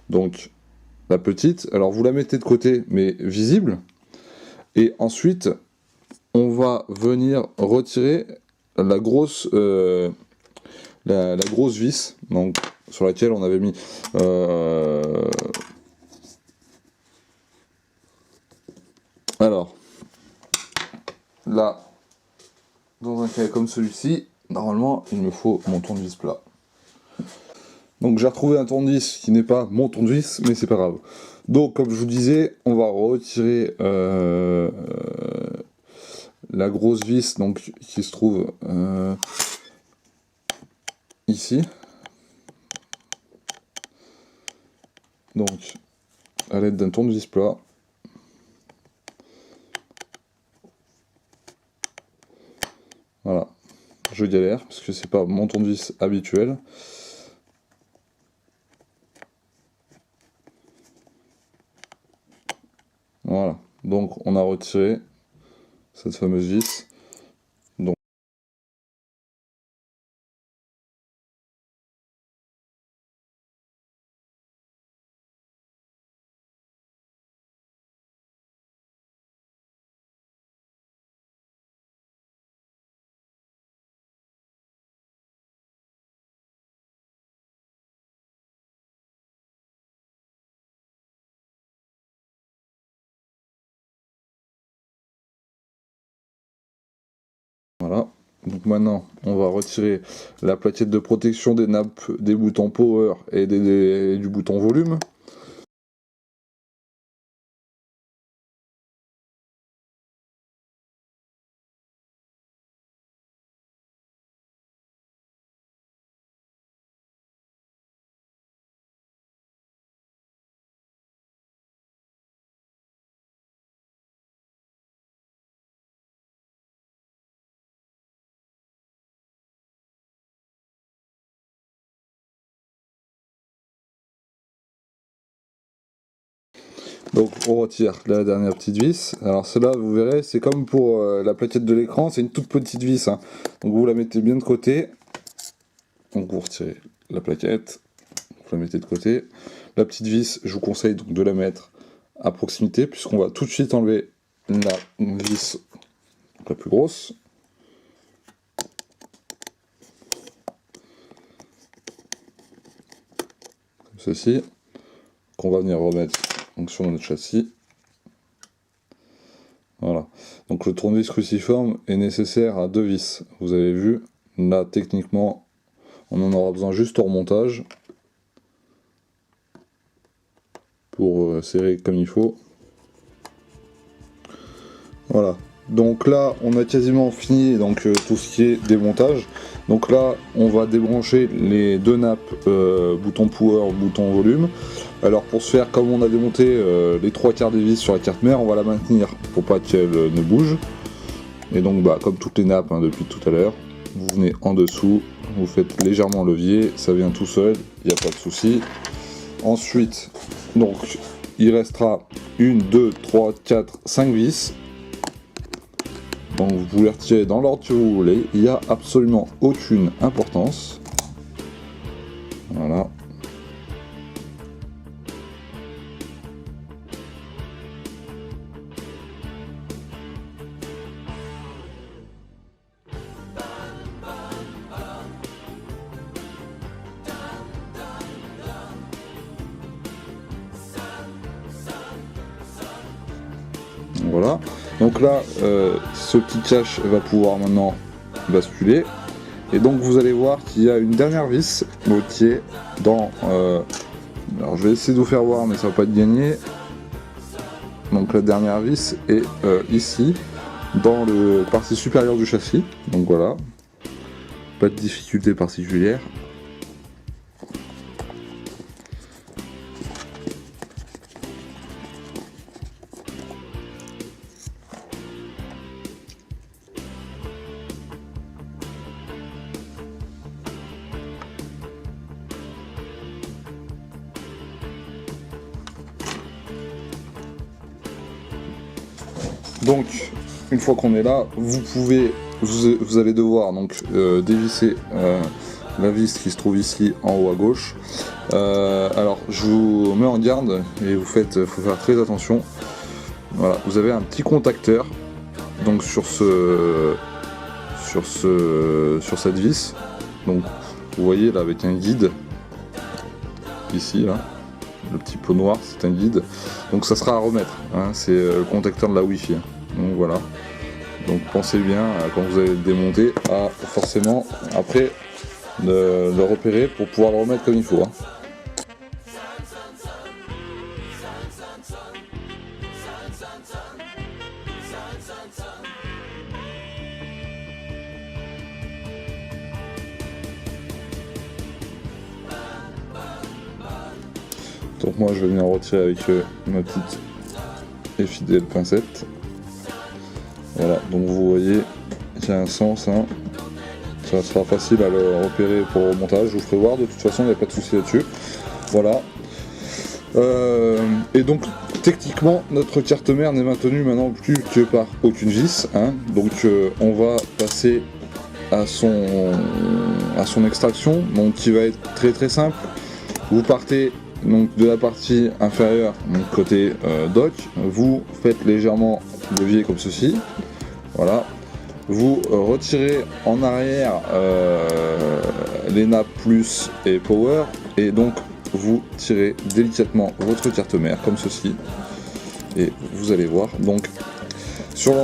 Donc, la petite. Alors, vous la mettez de côté, mais visible. Et ensuite, on va venir retirer la grosse, la grosse vis, donc, sur laquelle on avait mis. Alors, là, dans un cas comme celui-ci, normalement, il me faut mon tournevis plat. Donc j'ai retrouvé un tournevis qui n'est pas mon tournevis, mais c'est pas grave. Donc comme je vous disais, on va retirer la grosse vis donc, qui se trouve ici. Donc à l'aide d'un tournevis plat. Voilà. Je galère parce que c'est pas mon tournevis habituel. Voilà. Donc on a retiré cette fameuse vis. Donc voilà. Donc maintenant, on va retirer la plaquette de protection des nappes, des boutons power et du bouton volume. Donc on retire la dernière petite vis. Alors celle-là, vous verrez, c'est comme pour la plaquette de l'écran, c'est une toute petite vis. Hein. Donc vous la mettez bien de côté. Donc vous retirez la plaquette, vous la mettez de côté. La petite vis, je vous conseille donc de la mettre à proximité, puisqu'on va tout de suite enlever la vis donc la plus grosse. Comme ceci, qu'on va venir remettre donc, sur notre châssis. Voilà. Donc le tournevis cruciforme est nécessaire à 2 vis. Vous avez vu, là techniquement, on en aura besoin juste au remontage pour serrer comme il faut. Voilà. Donc là, on a quasiment fini donc, tout ce qui est démontage. Donc là, on va débrancher les 2 nappes, bouton power, bouton volume. Alors pour ce faire, comme on a démonté les 3/4 des vis sur la carte mère, on va la maintenir pour pas qu'elle ne bouge. Et donc bah, comme toutes les nappes hein, depuis tout à l'heure, vous venez en dessous, vous faites légèrement levier, ça vient tout seul, il n'y a pas de souci. Ensuite, donc il restera 1, 2, 3, 4, 5 vis. Donc vous pouvez retirer dans l'ordre que vous voulez, il n'y a absolument aucune importance. Voilà. Voilà, donc là ce petit cache va pouvoir maintenant basculer et donc vous allez voir qu'il y a une dernière vis qui est dans alors je vais essayer de vous faire voir mais ça va pas être gagné. Donc la dernière vis est ici dans le partie supérieure du châssis, donc voilà, pas de difficulté particulière. Donc, une fois qu'on est là, vous allez devoir donc dévisser la vis qui se trouve ici en haut à gauche. Alors, je vous mets en garde et faut faire très attention. Voilà, vous avez un petit contacteur donc sur cette vis. Donc, vous voyez là avec un guide ici là. Le petit pot noir, c'est un guide. Donc ça sera à remettre, hein, c'est le contacteur de la Wi-Fi. Donc voilà. Donc pensez bien, quand vous allez le démonter, à forcément, après, le repérer pour pouvoir le remettre comme il faut. Hein. Donc moi je vais venir retirer avec ma petite et fidèle pincette. Voilà, donc vous voyez qu'il y a un sens, hein. Ça sera facile à le repérer pour le montage, je vous ferai voir, de toute façon il n'y a pas de souci là-dessus. Voilà. Et donc techniquement notre carte mère n'est maintenue maintenant plus que par aucune vis, hein. Donc on va passer à son extraction, donc qui va être très très simple. Vous partez donc de la partie inférieure, donc côté dock, vous faites légèrement levier comme ceci, voilà, vous retirez en arrière les nappes plus et power, et donc vous tirez délicatement votre carte mère comme ceci, et vous allez voir, donc sur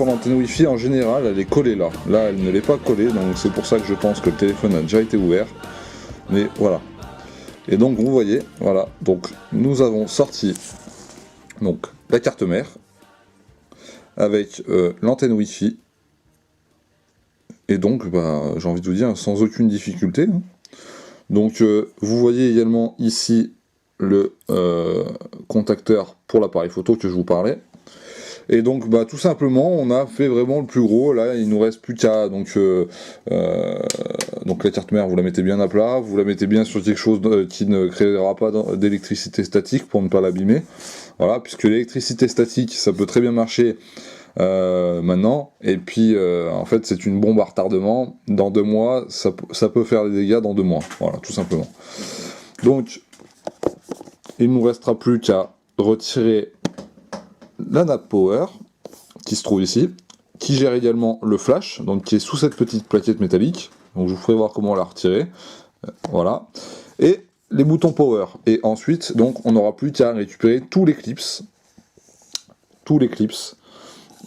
l'antenne Wi-Fi en général elle est collée là, elle ne l'est pas collée, donc c'est pour ça que je pense que le téléphone a déjà été ouvert, mais voilà. Et donc vous voyez, voilà, donc nous avons sorti donc la carte mère avec l'antenne Wi-Fi, et donc bah, j'ai envie de vous dire sans aucune difficulté. Hein. Donc vous voyez également ici le contacteur pour l'appareil photo que je vous parlais. Et donc bah, tout simplement on a fait vraiment le plus gros, là il nous reste plus qu'à donc la carte mère vous la mettez bien à plat, vous la mettez bien sur quelque chose qui ne créera pas d'électricité statique pour ne pas l'abîmer, voilà, puisque l'électricité statique ça peut très bien marcher maintenant, et puis en fait c'est une bombe à retardement, dans 2 mois ça peut faire des dégâts dans 2 mois, voilà tout simplement. Donc il ne nous restera plus qu'à retirer la nappe power qui se trouve ici, qui gère également le flash, donc qui est sous cette petite plaquette métallique. Donc je vous ferai voir comment la retirer. Voilà. Et les boutons power. Et ensuite, donc, on n'aura plus qu'à récupérer tous les clips.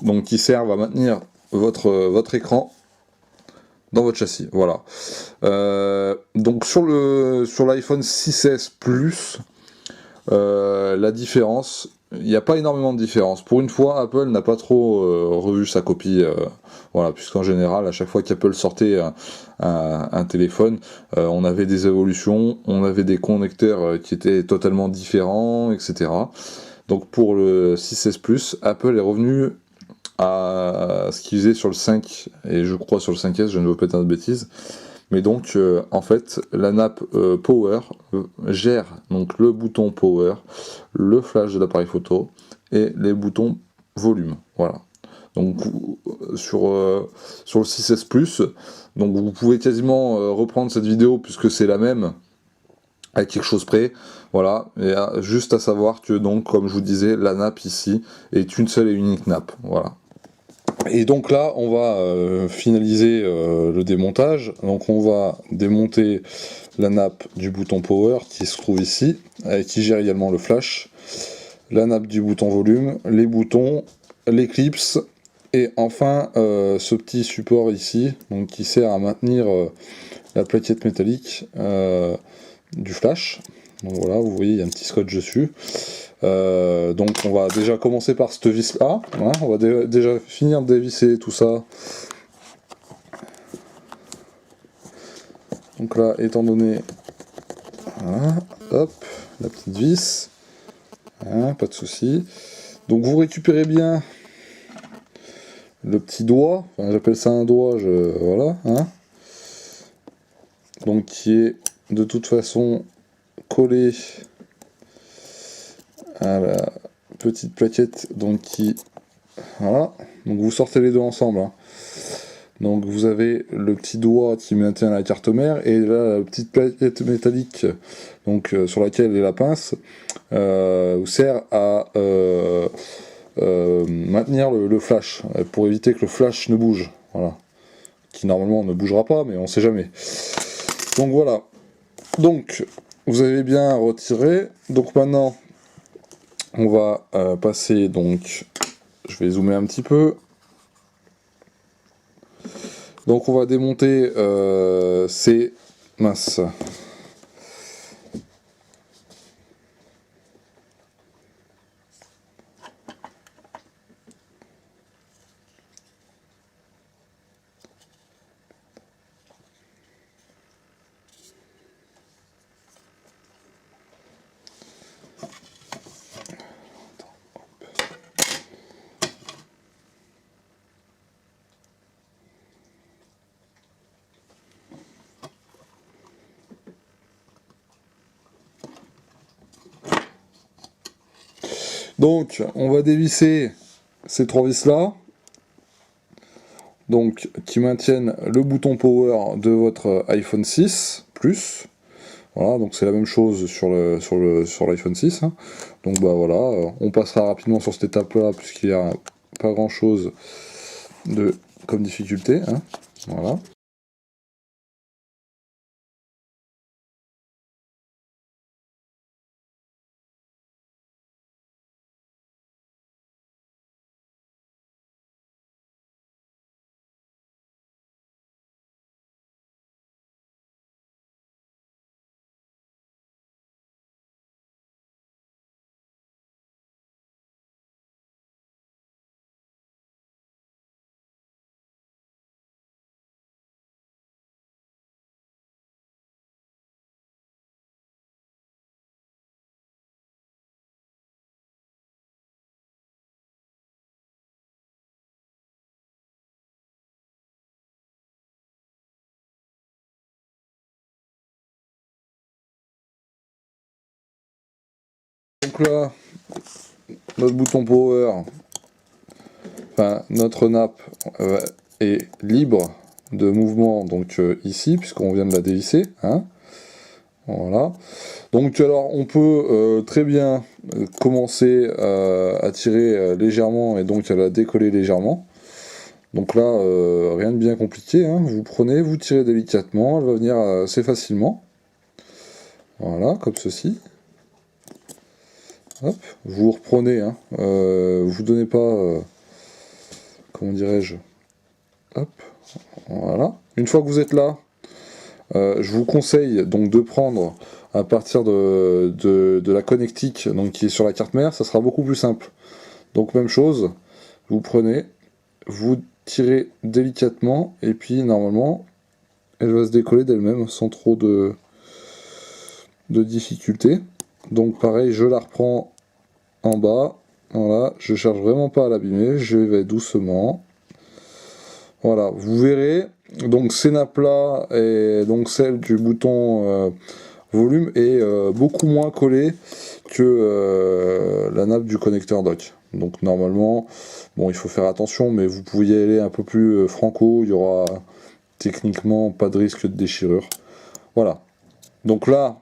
Donc qui servent à maintenir votre écran dans votre châssis. Voilà. Donc sur l'iPhone 6S Plus, la différence, il n'y a pas énormément de différence. Pour une fois, Apple n'a pas trop revu sa copie, voilà, puisqu'en général, à chaque fois qu'Apple sortait un téléphone, on avait des évolutions, on avait des connecteurs qui étaient totalement différents, etc. Donc pour le 6S Plus, Apple est revenu à ce qu'il faisait sur le 5, et je crois sur le 5S, je ne veux pas dire de bêtises. Mais donc, en fait, la nappe Power gère donc le bouton Power, le flash de l'appareil photo et les boutons volume. Voilà. Donc, sur le 6S Plus, donc vous pouvez quasiment reprendre cette vidéo puisque c'est la même à quelque chose près. Voilà. Et juste à savoir que, donc, comme je vous disais, la nappe ici est une seule et unique nappe. Voilà. Et donc là, on va finaliser le démontage. Donc on va démonter la nappe du bouton Power qui se trouve ici, qui gère également le flash, la nappe du bouton volume, les boutons, les clips, et enfin ce petit support ici, donc qui sert à maintenir la plaquette métallique du flash. Donc voilà, vous voyez, il y a un petit scotch dessus. Donc on va déjà commencer par cette vis là, hein, on va déjà finir de dévisser tout ça. Donc là, étant donné, voilà, hop, la petite vis, hein, pas de souci. Donc vous récupérez bien le petit doigt, enfin, j'appelle ça un doigt, voilà, hein, donc qui est de toute façon collé à la petite plaquette, donc qui, voilà, donc vous sortez les deux ensemble, hein. Donc vous avez le petit doigt qui maintient la carte mère et là la petite plaquette métallique, donc sur laquelle est la pince, vous sert à maintenir le flash pour éviter que le flash ne bouge, voilà, qui normalement ne bougera pas, mais on sait jamais. Donc voilà, donc vous avez bien retiré. Donc maintenant on va passer, donc je vais zoomer un petit peu. Donc on va démonter ces minces. Donc, on va dévisser ces trois vis là, donc qui maintiennent le bouton power de votre iPhone 6 Plus. Voilà, donc c'est la même chose sur l'iPhone 6. Hein. Donc bah voilà, on passera rapidement sur cette étape là puisqu'il n'y a pas grand chose comme difficulté. Hein. Voilà. Donc là, notre bouton power, enfin notre nappe est libre de mouvement, donc ici, puisqu'on vient de la dévisser. Hein. Voilà. Donc alors on peut très bien commencer à tirer légèrement et donc à la décoller légèrement. Donc là, rien de bien compliqué, hein. Vous prenez, vous tirez délicatement, elle va venir assez facilement. Voilà, comme ceci. Hop, vous reprenez, hein. Vous donnez pas, comment dirais-je, hop, voilà. Une fois que vous êtes là, je vous conseille donc de prendre à partir de la connectique donc, qui est sur la carte mère, ça sera beaucoup plus simple. Donc même chose, vous prenez, vous tirez délicatement et puis normalement elle va se décoller d'elle-même sans trop de difficulté. Donc pareil, je la reprends en bas, voilà, je cherche vraiment pas à l'abîmer, je vais doucement. Voilà, vous verrez, donc ces nappes-là et donc celle du bouton volume est beaucoup moins collée que la nappe du connecteur dock. Donc normalement, bon il faut faire attention, mais vous pouvez y aller un peu plus franco, il y aura techniquement pas de risque de déchirure. Voilà, donc là,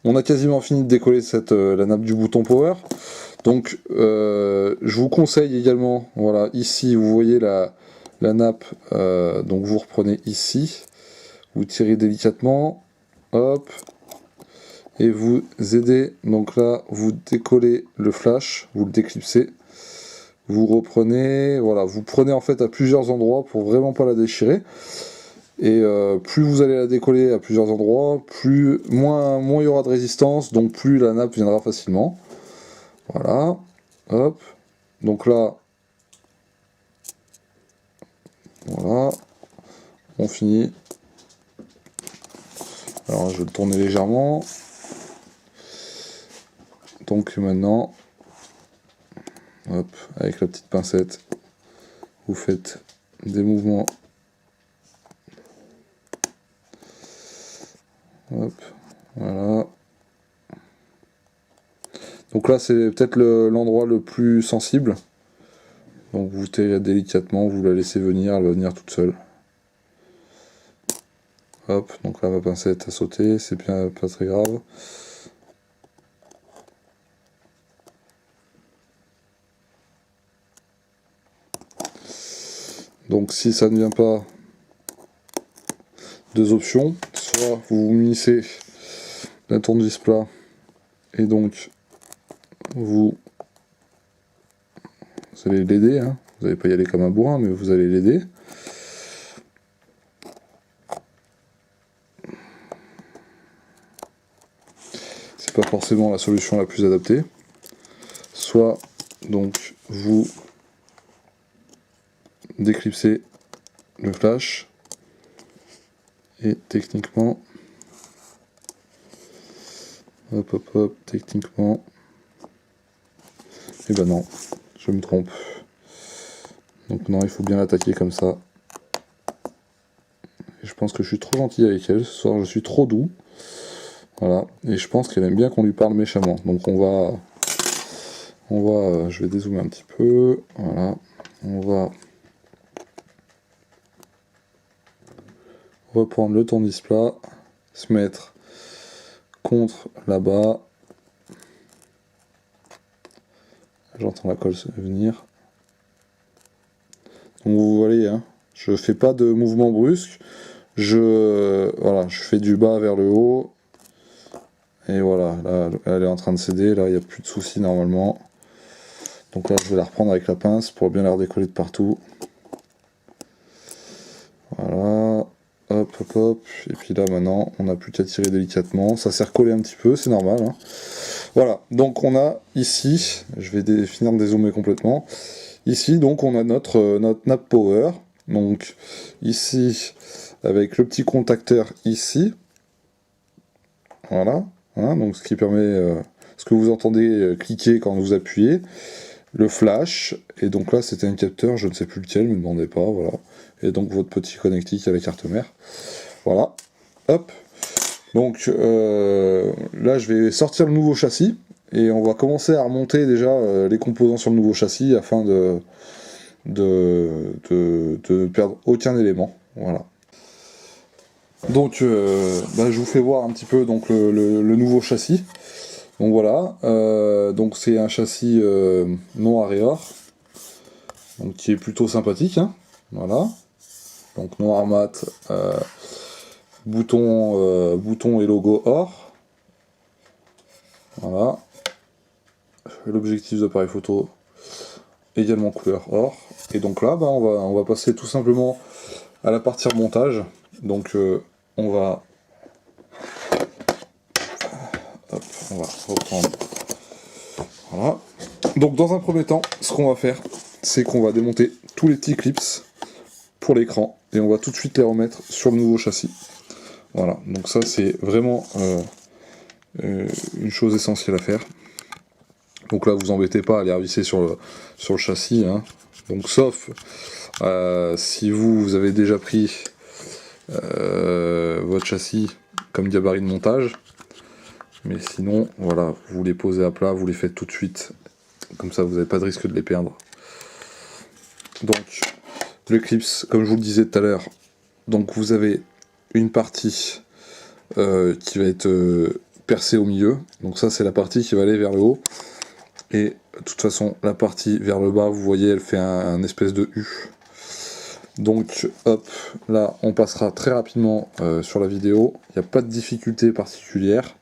on a quasiment fini de décoller la nappe du bouton power. Donc je vous conseille également, voilà, ici vous voyez la nappe, donc vous reprenez ici, vous tirez délicatement, hop, et vous aidez, donc là vous décollez le flash, vous le déclipsez, vous reprenez, voilà, vous prenez en fait à plusieurs endroits pour vraiment pas la déchirer, et plus vous allez la décoller à plusieurs endroits, moins il y aura de résistance, donc plus la nappe viendra facilement. Voilà, hop, donc là, voilà, on finit. Alors je vais le tourner légèrement. Donc maintenant, hop, avec la petite pincette, vous faites des mouvements. Hop, voilà. Donc là c'est peut-être l'endroit le plus sensible. Donc vous tirez délicatement, vous la laissez venir, elle va venir toute seule. Hop, donc là ma pincette a sauté, c'est bien pas très grave. Donc si ça ne vient pas, deux options, soit vous munissez d'un tournevis plat et donc vous allez l'aider, hein. Vous n'allez pas y aller comme un bourrin, mais vous allez l'aider. C'est pas forcément la solution la plus adaptée. Soit donc vous déclipsez le flash et techniquement, hop hop hop, techniquement, et ben non, je me trompe. Donc non, il faut bien l'attaquer comme ça. Et je pense que je suis trop gentil avec elle, ce soir je suis trop doux. Voilà, et je pense qu'elle aime bien qu'on lui parle méchamment. Donc je vais dézoomer un petit peu, voilà, on va reprendre le tournevis plat, se mettre contre là-bas. J'entends la colle venir. Donc vous voyez, hein, je fais pas de mouvement brusque, voilà, je fais du bas vers le haut. Et voilà, là elle est en train de céder, là il n'y a plus de soucis normalement. Donc là je vais la reprendre avec la pince pour bien la redécoller de partout. Voilà, hop hop hop, et puis là maintenant on n'a plus qu'à tirer délicatement, ça s'est recollé un petit peu, c'est normal, hein. Voilà, donc on a ici, je vais finir de dézoomer complètement, ici donc on a notre nappe power, donc ici avec le petit contacteur ici, voilà, hein, donc ce qui permet, ce que vous entendez cliquer quand vous appuyez, le flash, et donc là c'était un capteur, je ne sais plus lequel, ne me demandez pas, voilà, et donc votre petit connectique à la carte mère, voilà, hop, donc là je vais sortir le nouveau châssis, et on va commencer à remonter déjà les composants sur le nouveau châssis, afin de perdre aucun élément, voilà. Donc je vous fais voir un petit peu donc, le nouveau châssis. Donc voilà, donc c'est un châssis noir et or. donc qui est plutôt sympathique, hein. Voilà. Donc noir mat, bouton et logo or. Voilà. L'objectif d'appareil photo également couleur or. Et donc là, bah, on va passer tout simplement à la partie remontage. Donc on va reprendre. Voilà. Donc dans un premier temps, ce qu'on va faire, c'est qu'on va démonter tous les petits clips pour l'écran et on va tout de suite les remettre sur le nouveau châssis. Voilà, donc ça c'est vraiment une chose essentielle à faire. Donc là, vous embêtez pas à les revisser sur le châssis, hein. Donc sauf si vous avez déjà pris votre châssis comme gabarit de montage. Mais sinon, voilà, vous les posez à plat, vous les faites tout de suite. Comme ça, vous n'avez pas de risque de les perdre. Donc, le clips, comme je vous le disais tout à l'heure, donc vous avez une partie qui va être percée au milieu. Donc ça, c'est la partie qui va aller vers le haut. Et de toute façon, la partie vers le bas, vous voyez, elle fait un espèce de U. Donc, hop, là, on passera très rapidement sur la vidéo. Il n'y a pas de difficulté particulière.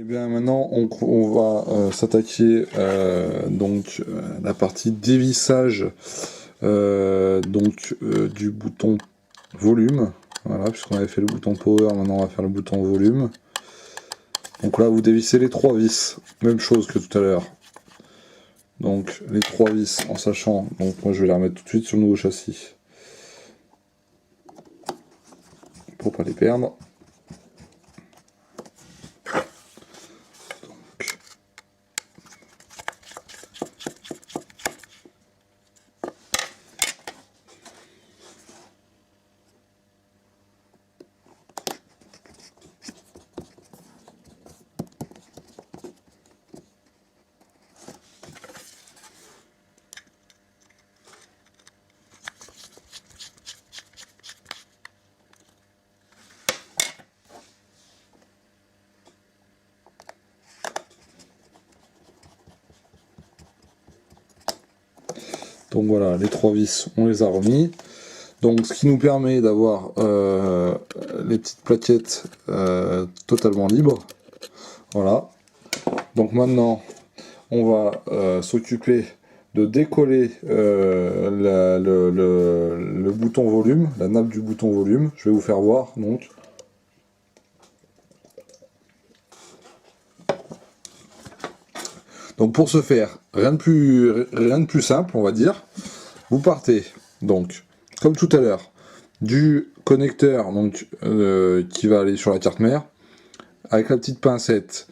Et bien maintenant on va s'attaquer la partie dévissage du bouton volume. Voilà, puisqu'on avait fait le bouton power, maintenant on va faire le bouton volume. Donc là vous dévissez les 3 vis, même chose que tout à l'heure. Donc les 3 vis en sachant, donc moi je vais les remettre tout de suite sur le nouveau châssis. Pour pas les perdre. Donc voilà, les 3 vis, on les a remis. Donc ce qui nous permet d'avoir les petites plaquettes totalement libres. Voilà. Donc maintenant, on va s'occuper de décoller le bouton volume, la nappe du bouton volume. Je vais vous faire voir donc. Donc pour ce faire, rien de plus simple, on va dire. Vous partez donc, comme tout à l'heure, du connecteur donc, qui va aller sur la carte mère. Avec la petite pincette,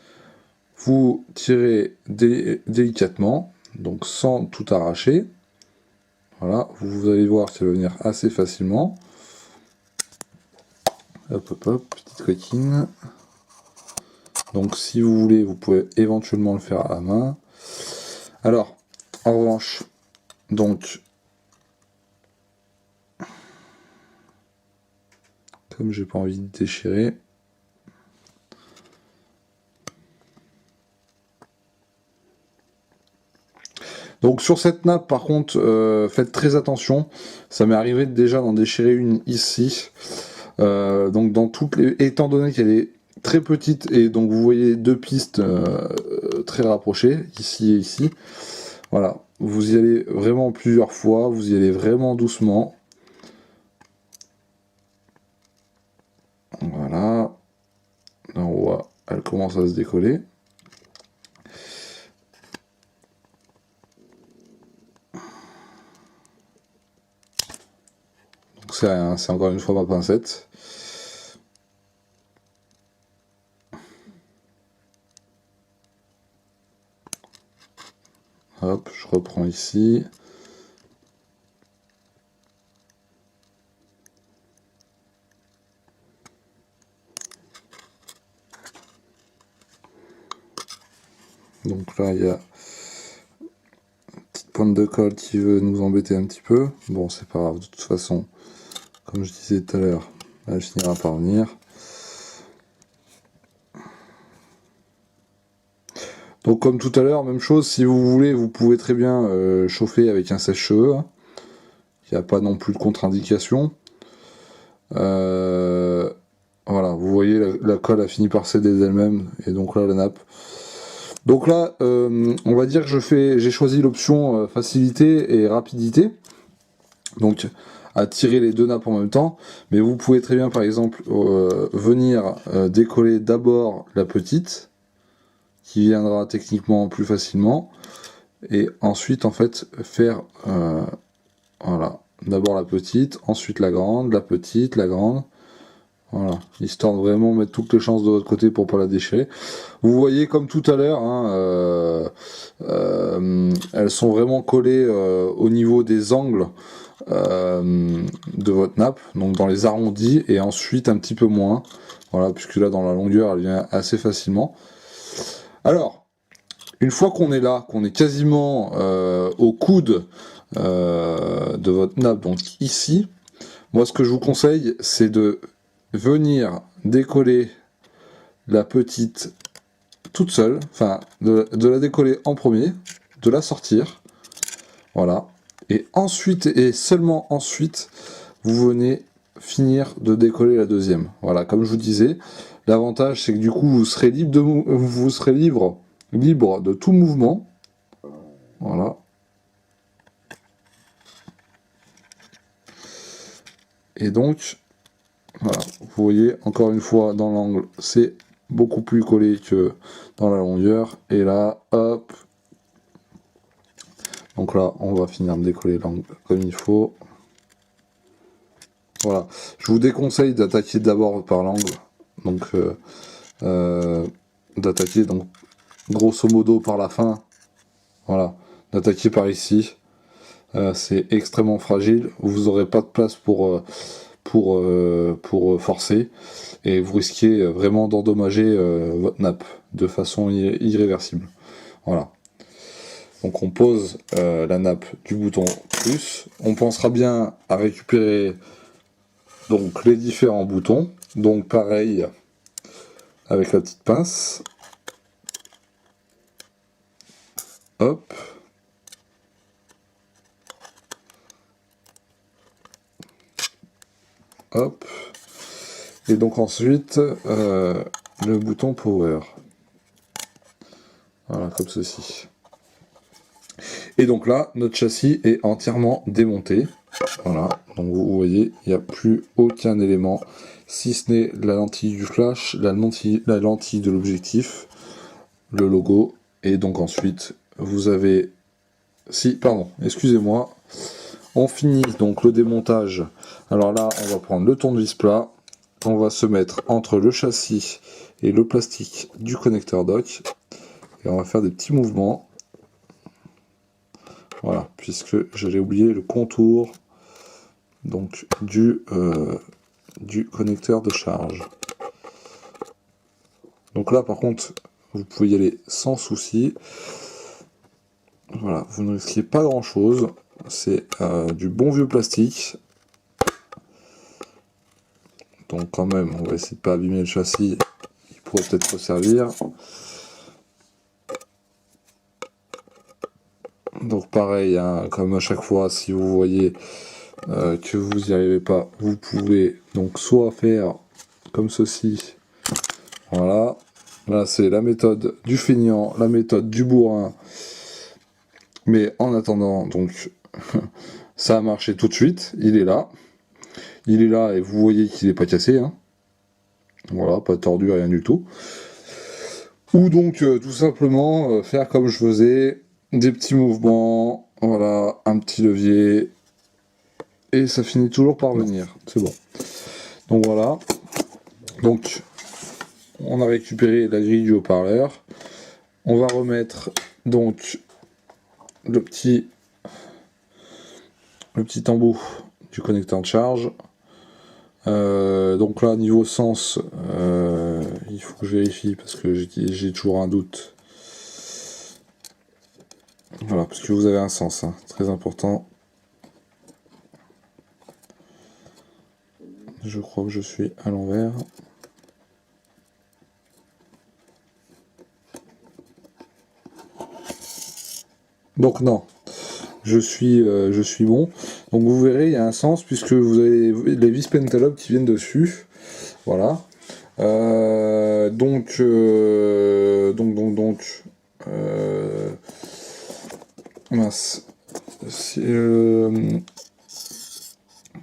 vous tirez délicatement, donc sans tout arracher. Voilà, vous allez voir que ça va venir assez facilement. Hop, hop, hop, petite coquine. Donc si vous voulez, vous pouvez éventuellement le faire à la main. Alors, en revanche, donc, comme j'ai pas envie de déchirer, donc sur cette nappe par contre, faites très attention, ça m'est arrivé déjà d'en déchirer une ici, donc dans toutes les... étant donné qu'elle est très petite et donc vous voyez 2 pistes très rapprochées, ici et ici, voilà, vous y allez vraiment plusieurs fois, vous y allez vraiment doucement. Voilà, là on voit, elle commence à se décoller. Donc c'est encore une fois ma pincette. Hop, je reprends ici. Donc là, il y a une petite pointe de colle qui veut nous embêter un petit peu. Bon, c'est pas grave, de toute façon, comme je disais tout à l'heure, elle finira par venir. Donc comme tout à l'heure, même chose, si vous voulez, vous pouvez très bien chauffer avec un sèche-cheveux. Il n'y a pas non plus de contre-indication. Voilà, vous voyez, la colle a fini par céder d'elle-même, et donc là, la nappe. Donc là, on va dire que j'ai choisi l'option facilité et rapidité. Donc, à tirer les 2 nappes en même temps. Mais vous pouvez très bien, par exemple, venir décoller d'abord la petite, qui viendra techniquement plus facilement. Et ensuite, en fait, faire... voilà. D'abord la petite, ensuite la grande, la petite, la grande. Voilà, histoire de vraiment mettre toutes les chances de votre côté pour pas la déchirer. Vous voyez comme tout à l'heure, hein, elles sont vraiment collées au niveau des angles de votre nappe, donc dans les arrondis, et ensuite un petit peu moins. Voilà, puisque là dans la longueur elle vient assez facilement. Alors, une fois qu'on est là, qu'on est quasiment au coude de votre nappe, donc ici, moi ce que je vous conseille, c'est de venir décoller la petite toute seule, enfin de la décoller en premier, de la sortir, voilà, et ensuite et seulement ensuite vous venez finir de décoller la deuxième. Voilà, comme je vous disais, l'avantage c'est que du coup vous serez libre de tout mouvement. Voilà. Et donc voilà, vous voyez encore une fois dans l'angle, c'est beaucoup plus collé que dans la longueur. Et là, hop. Donc là, on va finir de décoller l'angle comme il faut. Voilà. Je vous déconseille d'attaquer d'abord par l'angle. Donc, d'attaquer donc grosso modo par la fin. Voilà. D'attaquer par ici. C'est extrêmement fragile. Vous n'aurez pas de place pour forcer. Et vous risquez vraiment d'endommager votre nappe de façon irréversible. Voilà. Donc on pose la nappe du bouton plus. On pensera bien à récupérer donc les différents boutons. Donc pareil avec la petite pince. Hop. hop. Et donc ensuite, le bouton Power. Voilà, comme ceci. Et donc là, notre châssis est entièrement démonté. Voilà, donc vous voyez, il n'y a plus aucun élément, si ce n'est la lentille du flash, la lentille de l'objectif, le logo, et donc ensuite, vous avez... Si, pardon, excusez-moi. On finit donc le démontage. Alors là, on va prendre le tournevis plat. On va se mettre entre le châssis et le plastique du connecteur dock. Et on va faire des petits mouvements. Voilà, puisque j'allais oublier le contour donc du connecteur de charge. Donc là, par contre, vous pouvez y aller sans souci. Voilà, vous ne risquez pas grand-chose. C'est du bon vieux plastique. Donc quand même, on va essayer de pas abîmer le châssis. Il pourrait peut-être servir. Donc pareil, hein, comme à chaque fois, si vous voyez que vous n'y arrivez pas, vous pouvez donc soit faire comme ceci. Voilà. Là, c'est la méthode du feignant, la méthode du bourrin. Mais en attendant, donc, ça a marché tout de suite. Il est là. Il est là et vous voyez qu'il n'est pas cassé. Hein. Voilà, pas tordu, rien du tout. Ou donc, tout simplement, faire comme je faisais, des petits mouvements, voilà, un petit levier, et ça finit toujours par venir. C'est bon. Donc voilà. Donc, on a récupéré la grille du haut-parleur. On va remettre donc le petit embout du connecteur de charge. Donc là, niveau sens, il faut que je vérifie parce que j'ai toujours un doute. Voilà, parce que vous avez un sens, hein, très important. Je crois que je suis à l'envers. Donc non, je suis bon. Donc vous verrez, il y a un sens puisque vous avez les vis Pentalobe qui viennent dessus. Voilà. Donc, mince.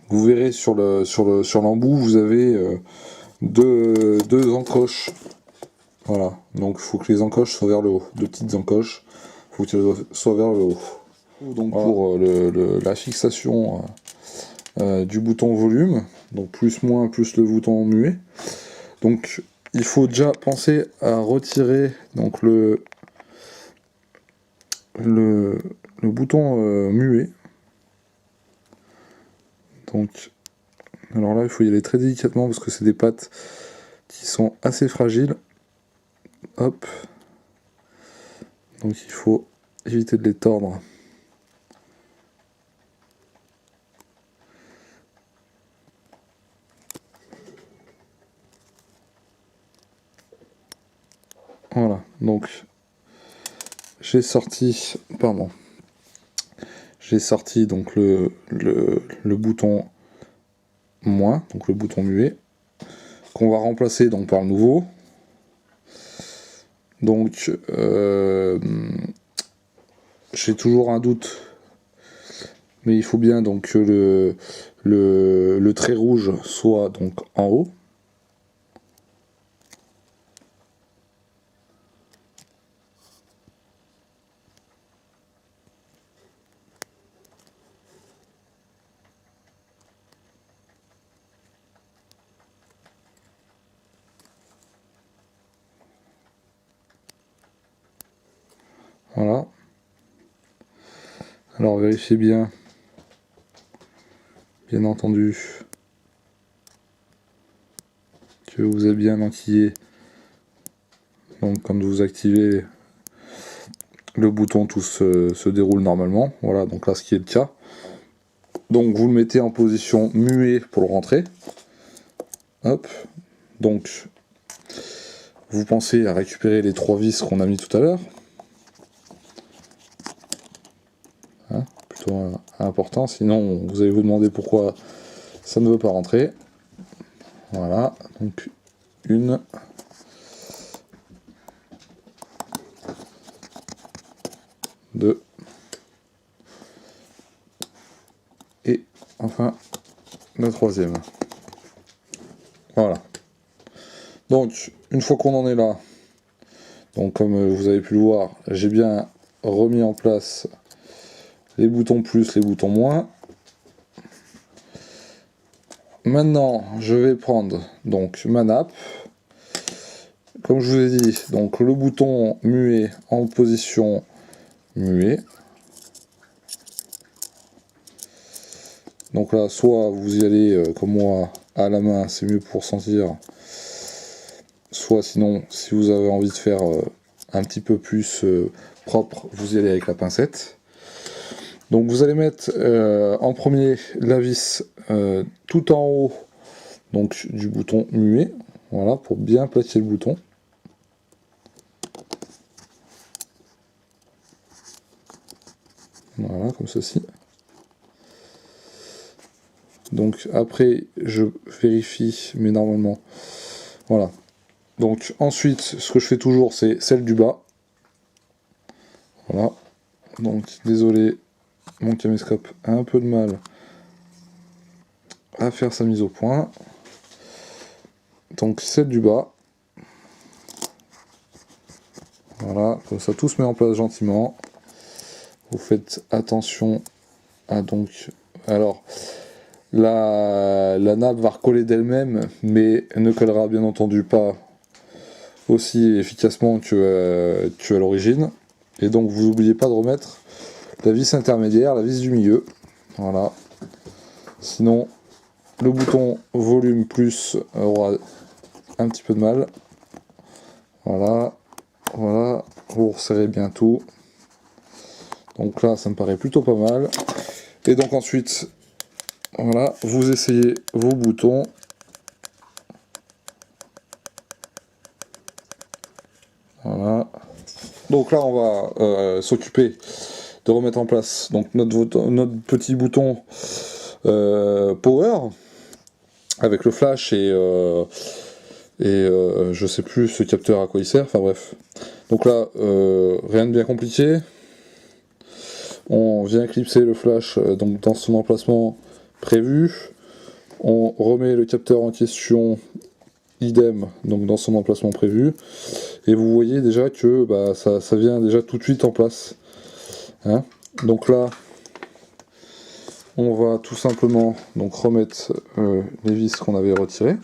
Vous verrez sur l'embout, vous avez deux encoches. Voilà. Donc il faut que les encoches soient vers le haut. Deux petites encoches. Il faut qu'elles soient vers le haut. Donc voilà. Pour la fixation du bouton volume, donc plus moins plus le bouton muet. Donc il faut déjà penser à retirer donc le bouton muet. Donc alors là il faut y aller très délicatement parce que c'est des pattes qui sont assez fragiles. Hop. Donc il faut éviter de les tordre. Voilà, donc j'ai sorti donc le bouton moins, donc le bouton muet, qu'on va remplacer donc par le nouveau. Donc j'ai toujours un doute, mais il faut bien donc que le trait rouge soit donc en haut. Voilà. Alors vérifiez bien entendu, que vous avez bien enquillé. Donc quand vous activez le bouton, tout se déroule normalement. Voilà, donc là ce qui est le cas. Donc vous le mettez en position muet pour le rentrer. Hop. Donc vous pensez à récupérer les 3 vis qu'on a mis tout à l'heure. Hein, plutôt important, sinon vous allez vous demander pourquoi ça ne veut pas rentrer. Voilà, donc une. Deux. Et enfin la troisième. Voilà. Donc, une fois qu'on en est là, donc comme vous avez pu le voir, j'ai bien remis en place les boutons plus, les boutons moins. Maintenant, je vais prendre donc ma nappe. Comme je vous ai dit, donc le bouton muet en position muet. Donc là, soit vous y allez comme moi à la main, c'est mieux pour sentir. Soit sinon, si vous avez envie de faire un petit peu plus propre, vous y allez avec la pincette. Donc vous allez mettre en premier la vis tout en haut donc, du bouton muet, voilà, pour bien placer le bouton. Voilà, comme ceci. Donc après, je vérifie, mais normalement, voilà. Donc ensuite, ce que je fais toujours, c'est celle du bas. Voilà. Donc désolé, mon caméscope a un peu de mal à faire sa mise au point. Donc celle du bas. Voilà, comme ça tout se met en place gentiment. Vous faites attention à donc. Alors, la nappe va recoller d'elle-même, mais ne collera bien entendu pas aussi efficacement que à l'origine. Et donc vous n'oubliez pas de remettre la vis intermédiaire, la vis du milieu. Voilà. Sinon, le bouton volume plus aura un petit peu de mal. Voilà. Voilà. Vous resserrez bien tout. Donc là, ça me paraît plutôt pas mal. Et donc ensuite, voilà, vous essayez vos boutons. Voilà. Donc là, on va s'occuper de remettre en place donc notre petit bouton power avec le flash et je sais plus ce capteur à quoi il sert. Enfin bref. Donc là, rien de bien compliqué. On vient clipser le flash donc dans son emplacement prévu. On remet le capteur en question, idem, donc dans son emplacement prévu. Et vous voyez déjà que bah, ça vient déjà tout de suite en place. Hein, donc là, on va tout simplement donc remettre les vis qu'on avait retirées.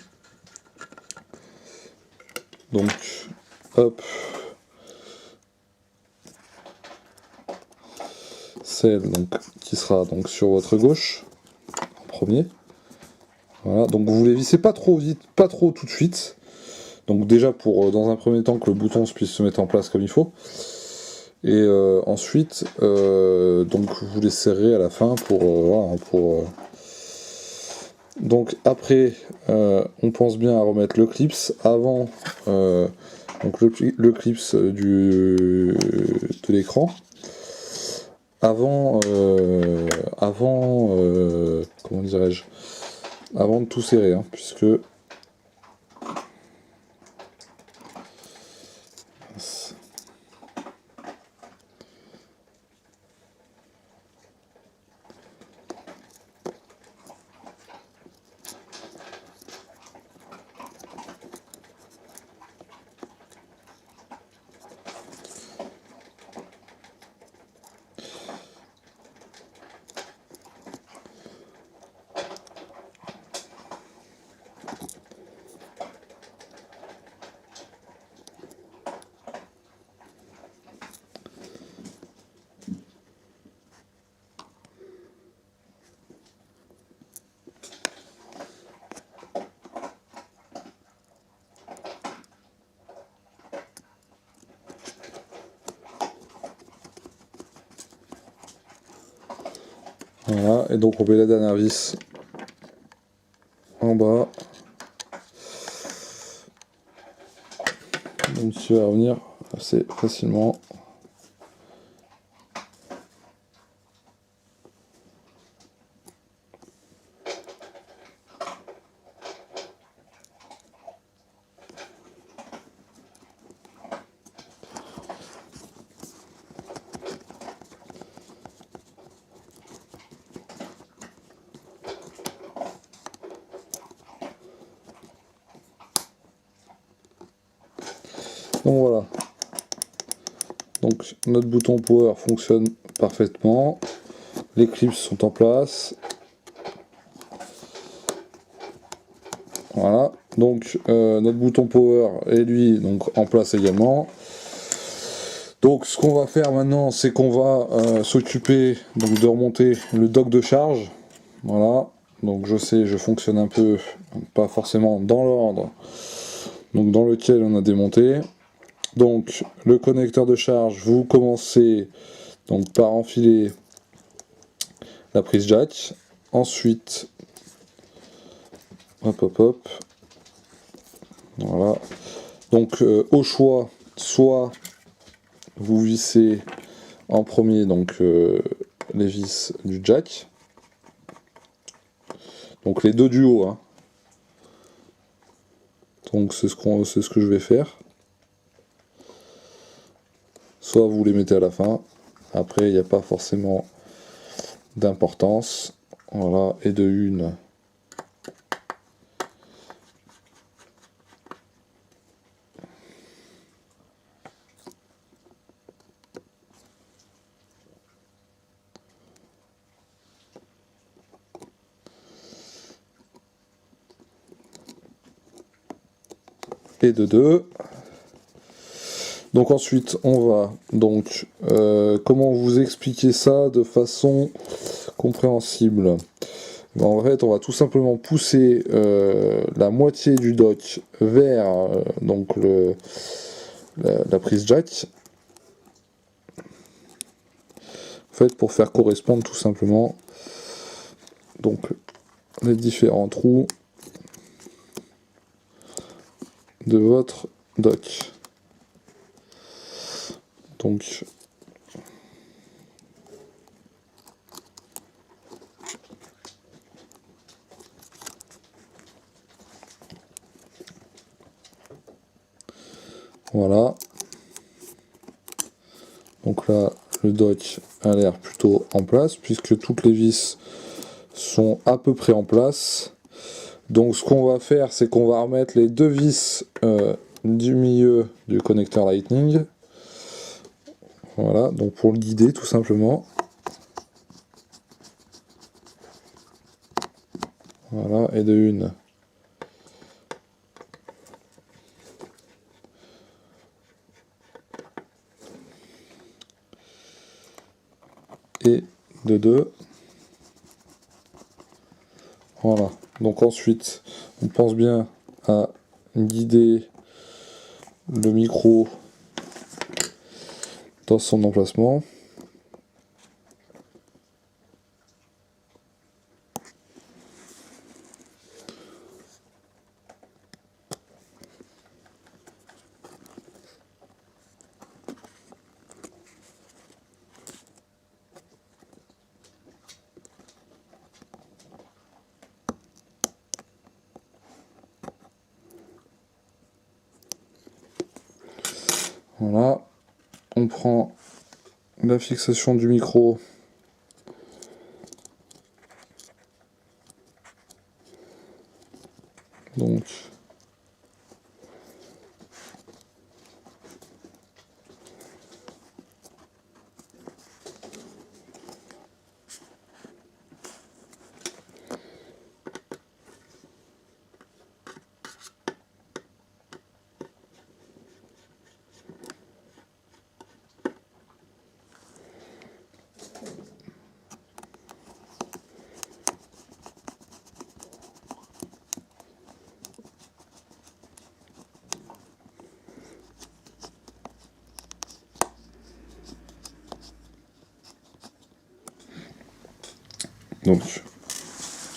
Donc, hop. Celle donc, qui sera donc sur votre gauche, en premier. Voilà, donc vous les vissez pas trop vite, pas trop tout de suite. Donc déjà pour, dans un premier temps, que le bouton puisse se mettre en place comme il faut. Et ensuite, donc vous les serrez à la fin pour... voilà, Donc après, on pense bien à remettre le clips avant donc le clips de l'écran. Avant, comment dirais-je, avant de tout serrer, hein, puisque voilà, et donc on met la dernière vis en bas. Donc tu vas revenir assez facilement. Donc voilà. Donc notre bouton power fonctionne parfaitement. Les clips sont en place. Voilà. Donc notre bouton power est lui donc en place également. Donc ce qu'on va faire maintenant, c'est qu'on va s'occuper donc de remonter le dock de charge. Voilà. Donc je sais, je fonctionne un peu, pas forcément dans l'ordre, donc dans lequel on a démonté. Donc le connecteur de charge, vous commencez donc par enfiler la prise jack. Ensuite, hop. Voilà. Donc au choix, soit vous vissez en premier donc les vis du jack. Donc les deux du haut. Hein. Donc c'est ce que je vais faire. Soit vous les mettez à la fin. Après, il n'y a pas forcément d'importance. Voilà, et de une. Et de deux. Donc ensuite, on va donc comment vous expliquer ça de façon compréhensible. En fait, on va tout simplement pousser la moitié du dock vers donc la prise jack. En fait, pour faire correspondre tout simplement donc les différents trous de votre dock. Donc voilà. Donc là, le dock a l'air plutôt en place puisque toutes les vis sont à peu près en place. Donc ce qu'on va faire, c'est qu'on va remettre les deux vis du milieu du connecteur Lightning. Voilà, donc pour le guider tout simplement. Voilà, et de une. Et de deux. Voilà, donc ensuite, on pense bien à guider le micro dans son emplacement. Voilà, on prend la fixation du micro. Donc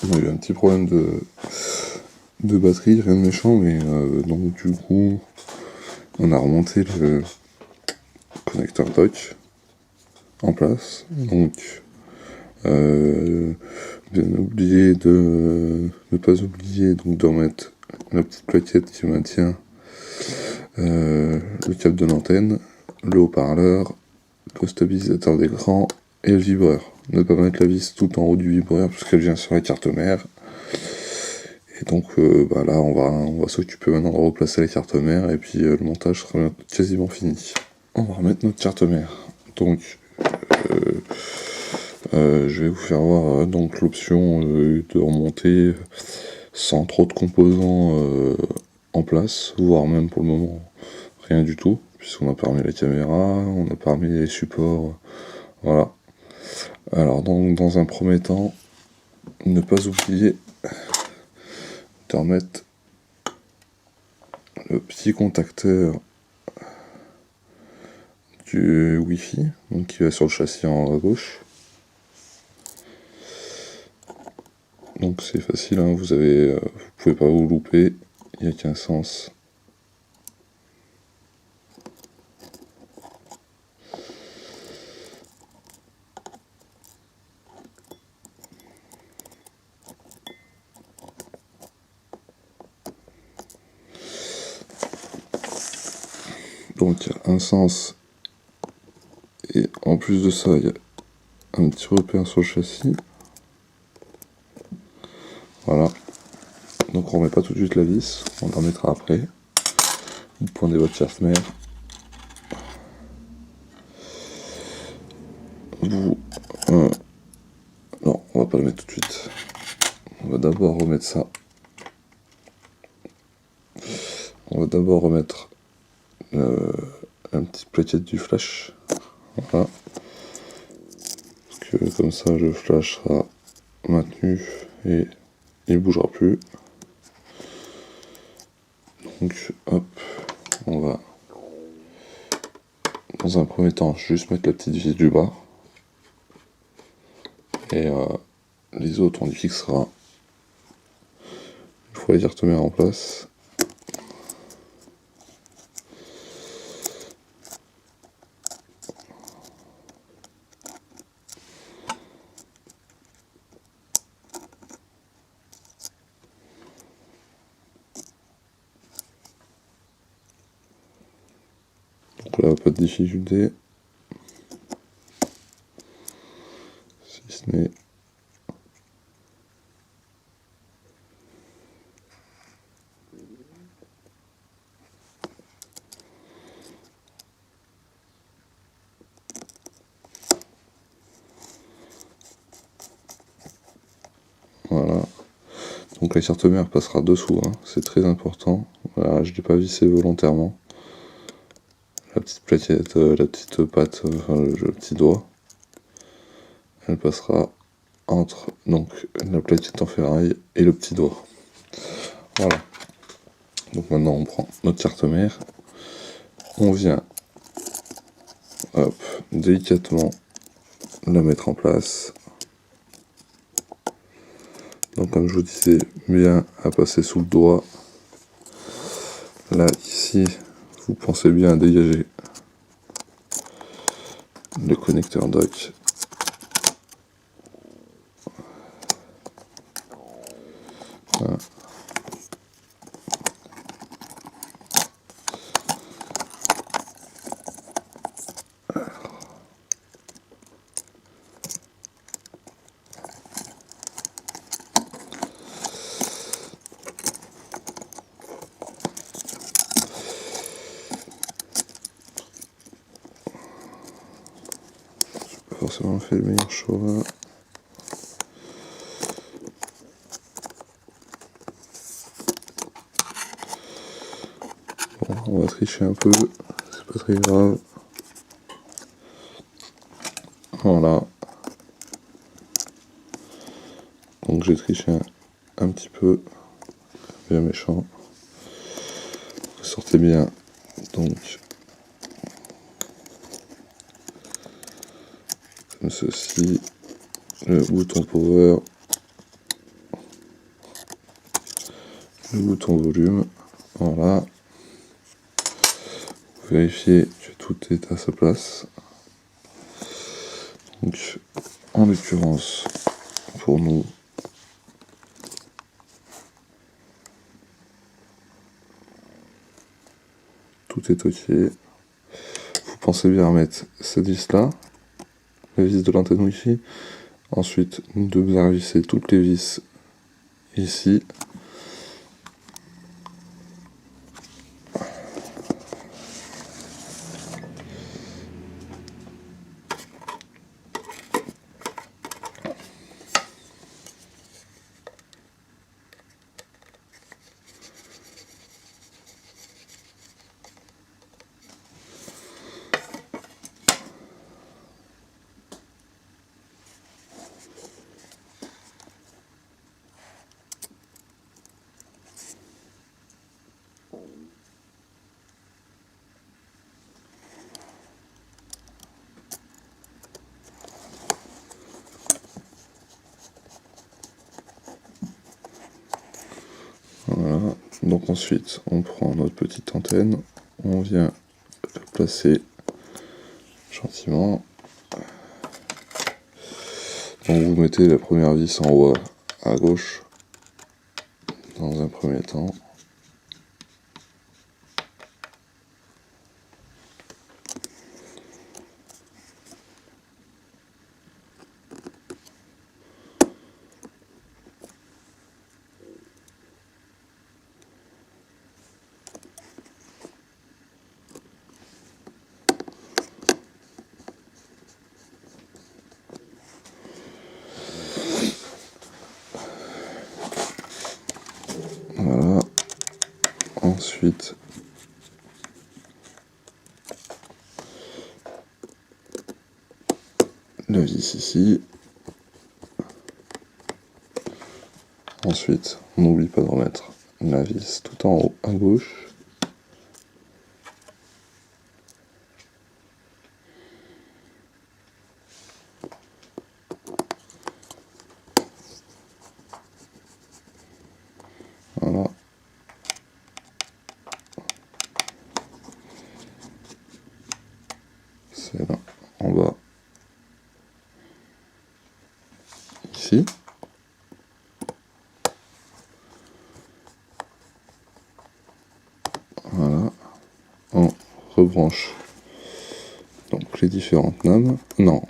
on a eu un petit problème de batterie, rien de méchant, mais donc du coup on a remonté le connecteur dock en place. Donc bien oublié de ne pas oublier donc de remettre la petite plaquette qui maintient le câble de l'antenne, le haut-parleur, le stabilisateur d'écran et le vibreur. Ne pas mettre la vis tout en haut du vibreur puisqu'elle vient sur la carte mère. Et donc là on va s'occuper maintenant de replacer la carte mère et puis le montage sera quasiment fini. On va remettre notre carte mère. Donc je vais vous faire voir donc l'option de remonter sans trop de composants en place, voire même pour le moment rien du tout, puisqu'on a pas remis la caméra, on a pas remis les supports, voilà. Alors donc dans un premier temps, ne pas oublier de remettre le petit contacteur du Wi-Fi, donc qui va sur le châssis en haut à gauche. Donc c'est facile, hein, vous pouvez pas vous louper, il n'y a qu'un sens. Donc il y a un sens, et en plus de ça, il y a un petit repère sur le châssis. Voilà. Donc on remet pas tout de suite la vis, on la remettra après. Vous prenez votre carte mère. Non, on va pas le mettre tout de suite. On va d'abord remettre ça. On va d'abord remettre un petit plaquette du flash. Voilà. Parce que comme ça le flash sera maintenu et il ne bougera plus. Donc hop, on va dans un premier temps juste mettre la petite vis du bas. Et les autres on les fixera une fois les cartes mères en place. Donc là, pas de difficulté. Si ce n'est voilà. Donc la carte mère passera dessous, hein. C'est très important. Voilà, je l'ai pas vissé volontairement. La petite plaquette, la petite patte, enfin le petit doigt, elle passera entre donc la plaquette en ferraille et le petit doigt. Voilà. Donc maintenant on prend notre carte mère, on vient hop, délicatement la mettre en place. Donc comme je vous disais, bien à passer sous le doigt. Là ici, vous pensez bien à dégager le connecteur dock. Voilà. Forcément fait le meilleur choix. Bon, on va tricher un peu, c'est pas très grave. Voilà. Donc j'ai triché un petit peu, bien méchant. Vous sortez bien, donc comme ceci, le bouton power, le bouton volume, voilà. Vérifiez que tout est à sa place. Donc en l'occurrence, pour nous, tout est ok. Vous pensez bien remettre cette vis là, la vis de l'antenne Wi-Fi. Ensuite, de bien visser toutes les vis ici. Voilà, donc ensuite on prend notre petite antenne, on vient la placer gentiment. Donc vous mettez la première vis en haut à gauche dans un premier temps. Voilà. Ensuite, la vis ici. Ensuite, on n'oublie pas de remettre la vis tout en haut à gauche. Voilà. C'est là, en bas. Ici. Voilà. On rebranche donc les différentes names. Non,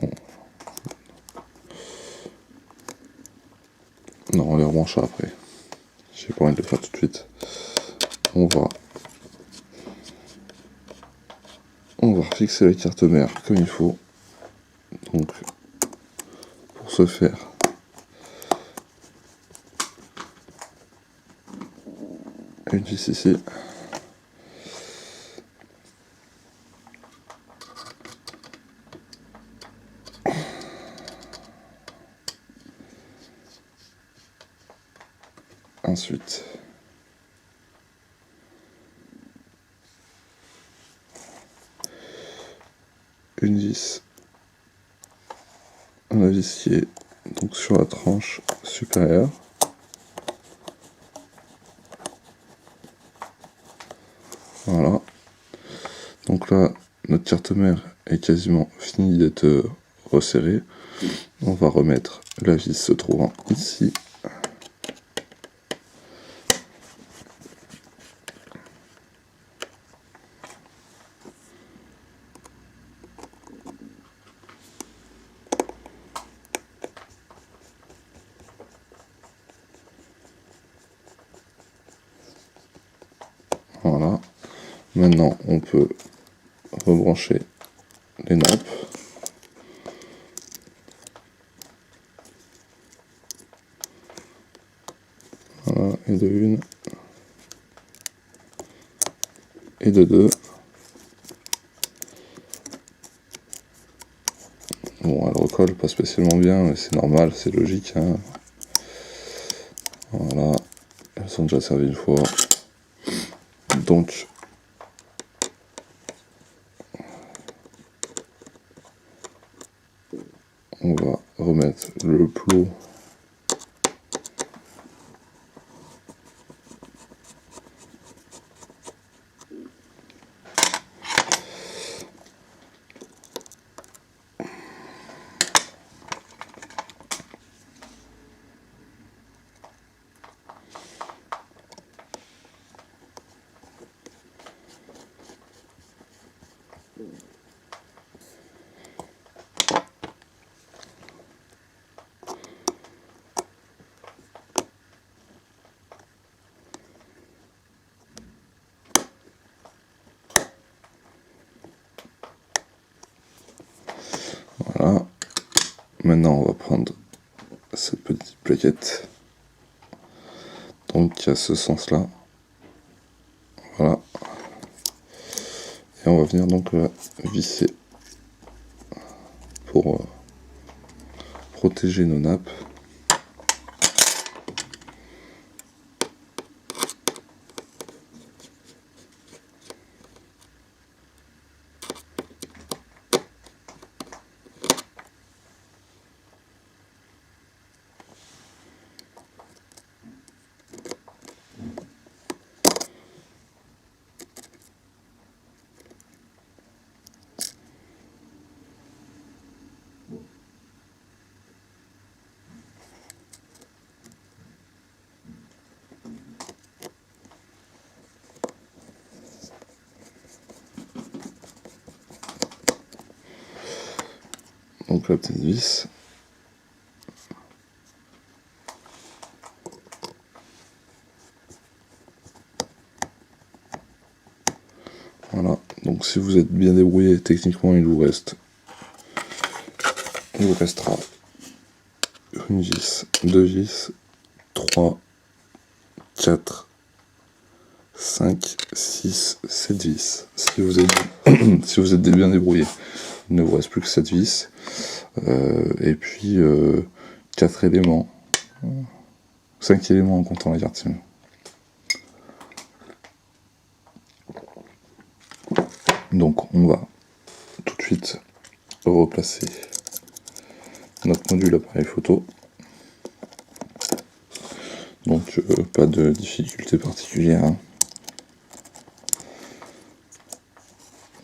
on les rebranchera après. J'ai pas envie de le faire tout de suite. On va fixer la carte mère comme il faut. Donc, pour ce faire, une vis ici. Ensuite, une vis, la vis qui est donc sur la tranche supérieure. Voilà. Donc là, notre carte mère est quasiment finie d'être resserrée. On va remettre la vis se trouvant ici. Voilà. Maintenant, on peut rebrancher les nappes. Voilà, et de une, et de deux. Bon, elle recolle pas spécialement bien, mais c'est normal, c'est logique. Hein. Voilà, elles sont déjà servies une fois. Donc, on va remettre le plot voilà. Maintenant, on va prendre cette petite plaquette. Donc, à ce sens-là. Voilà. Et on va venir donc la visser pour protéger nos nappes. Donc la petite vis. Voilà, donc si vous êtes bien débrouillé, techniquement il vous restera une vis, deux vis, 3, 4, 5, 6, 7 vis. Si vous êtes, si vous êtes bien débrouillé, il ne vous reste plus que 7 vis. Et puis 4 éléments. 5 éléments en comptant la carte. Donc on va tout de suite replacer notre module appareil photo. Donc pas de difficulté particulière. Hein.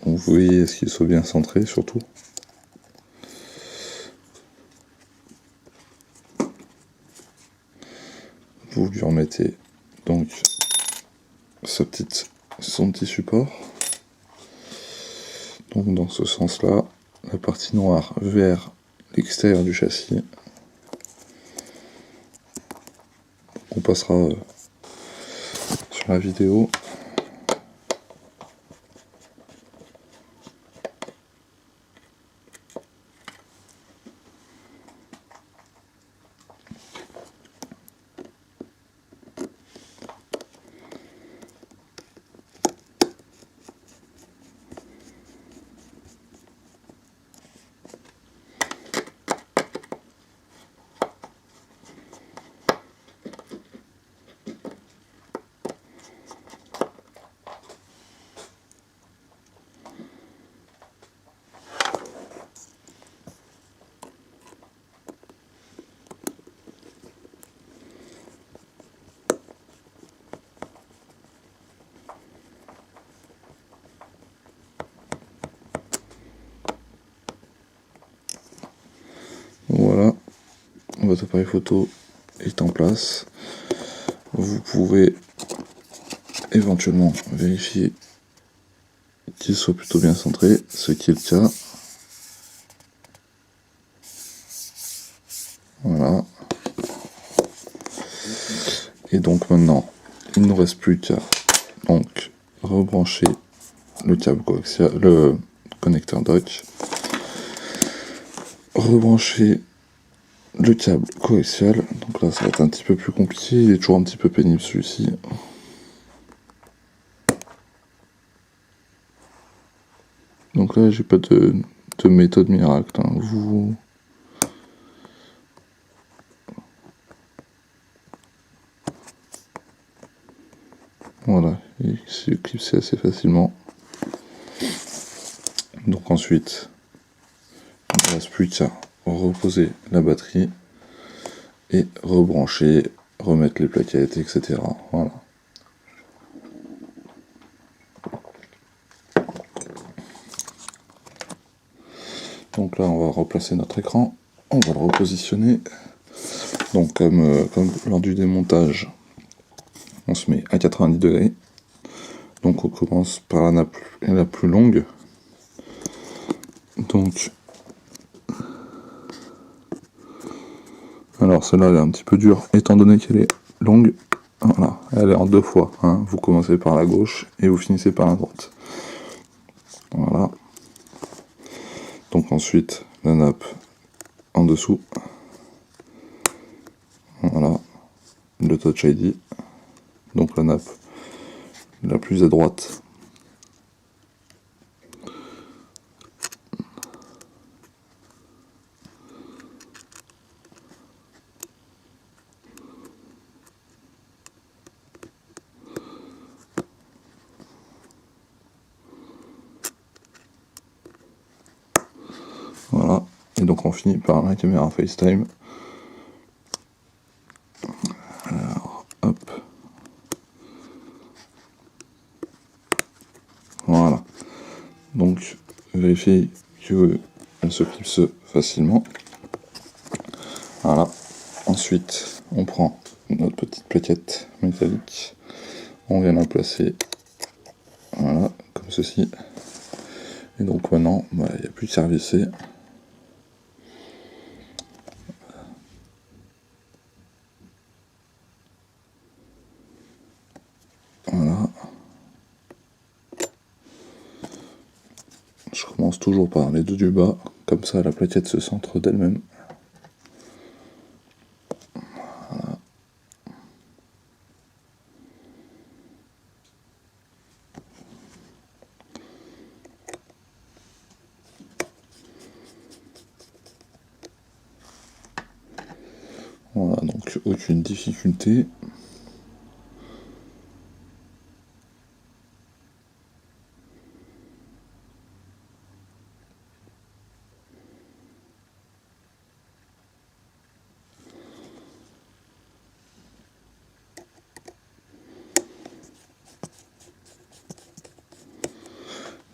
Vous voyez ce qu'il soit bien centré surtout. Vous lui remettez donc son petit support. Donc dans ce sens-là, la partie noire vers l'extérieur du châssis. On passera sur la vidéo. Voilà, votre appareil photo est en place. Vous pouvez éventuellement vérifier qu'il soit plutôt bien centré, ce qui est le cas. Voilà. Et donc maintenant, il ne nous reste plus qu'à donc rebrancher le câble coaxial, le connecteur dock, rebrancher le câble coaxial. Donc là, ça va être un petit peu plus compliqué. Il est toujours un petit peu pénible celui-ci. Donc là, j'ai pas de méthode miracle. Hein. Voilà, il s'est clipsé assez facilement. Donc ensuite, il ne reste plus qu'à reposer la batterie et rebrancher, remettre les plaquettes, etc. Voilà. Donc là, on va replacer notre écran, on va le repositionner. Donc comme lors du démontage, on se met à 90 degrés. Donc on commence par la nappe la plus longue. Donc, alors celle-là elle est un petit peu dure, étant donné qu'elle est longue. Voilà, elle est en 2 fois. Hein. Vous commencez par la gauche et vous finissez par la droite. Voilà. Donc ensuite, la nappe en dessous. Voilà. Le Touch ID. Donc la nappe la plus à droite. Voilà. Et donc on finit par la caméra FaceTime. Alors, hop. Voilà. Donc, vérifiez qu'elle se clipse facilement. Voilà. Ensuite, on prend notre petite plaquette métallique. On vient la placer. Voilà, comme ceci. Et donc maintenant, il n'y a plus qu'à revisser. Je commence toujours par les deux du bas, comme ça la plaquette se centre d'elle-même. Voilà. Voilà, donc aucune difficulté.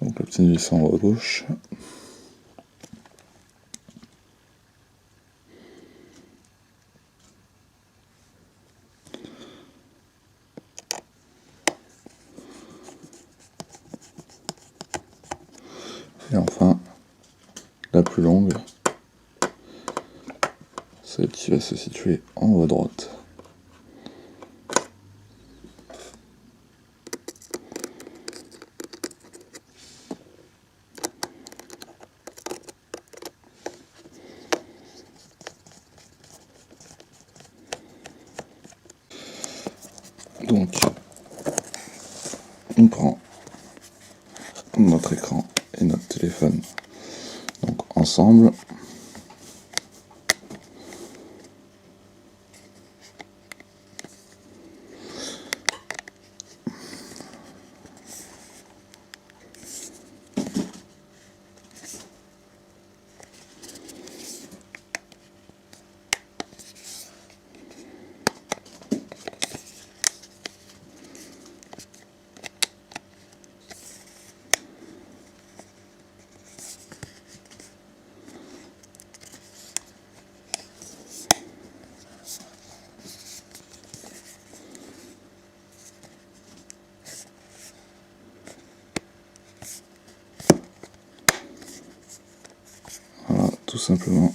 Donc la petite vis en haut à gauche. Et enfin, la plus longue, celle qui va se situer en haut à droite. Donc, on prend notre écran et notre téléphone donc ensemble. Voilà, tout simplement.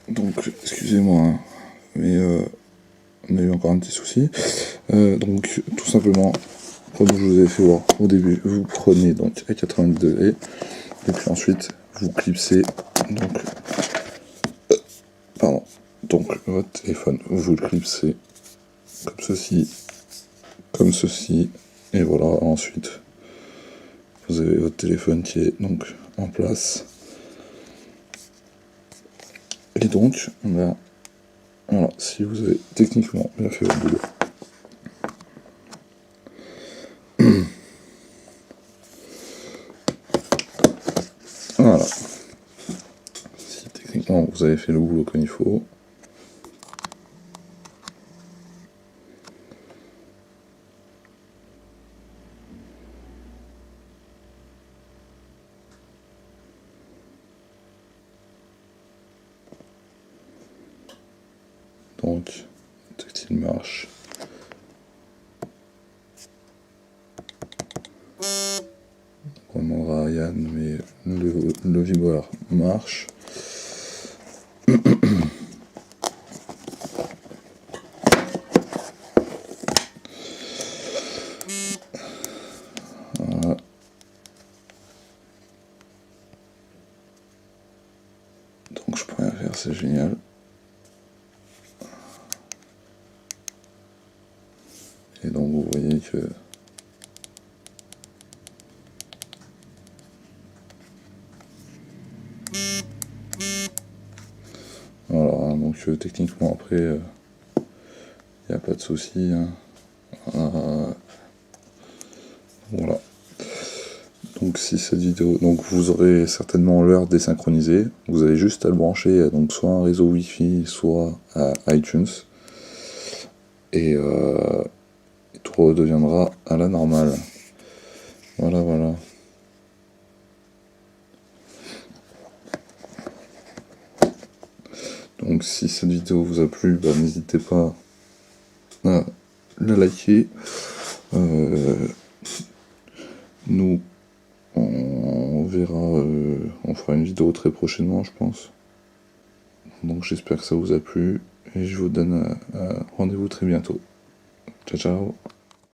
Donc, excusez-moi, hein, mais on a eu encore un petit souci. Donc, tout simplement, comme je vous ai fait voir au début, vous prenez donc à 90 degrés, et puis ensuite, vous clipsez donc votre téléphone, vous le clipsez comme ceci, et voilà, ensuite, vous avez votre téléphone qui est donc en place. Et donc, voilà, si vous avez techniquement bien fait votre boulot. Voilà. Si techniquement vous avez fait le boulot comme il faut. Donc, tactile marche. On demandera à Yann, mais le vibreur marche. Voilà. Donc je peux rien faire, c'est génial. Et donc vous voyez que voilà, donc techniquement après il n'y a pas de souci, hein. Voilà. Donc si cette vidéo, donc vous aurez certainement l'heure désynchronisée, vous avez juste à le brancher donc soit un réseau Wi-Fi, soit à iTunes, et tout redeviendra à la normale. Voilà, voilà. Donc si cette vidéo vous a plu, n'hésitez pas à la liker. Nous, on verra, on fera une vidéo très prochainement, je pense. Donc j'espère que ça vous a plu et je vous donne rendez-vous très bientôt. Ciao ciao.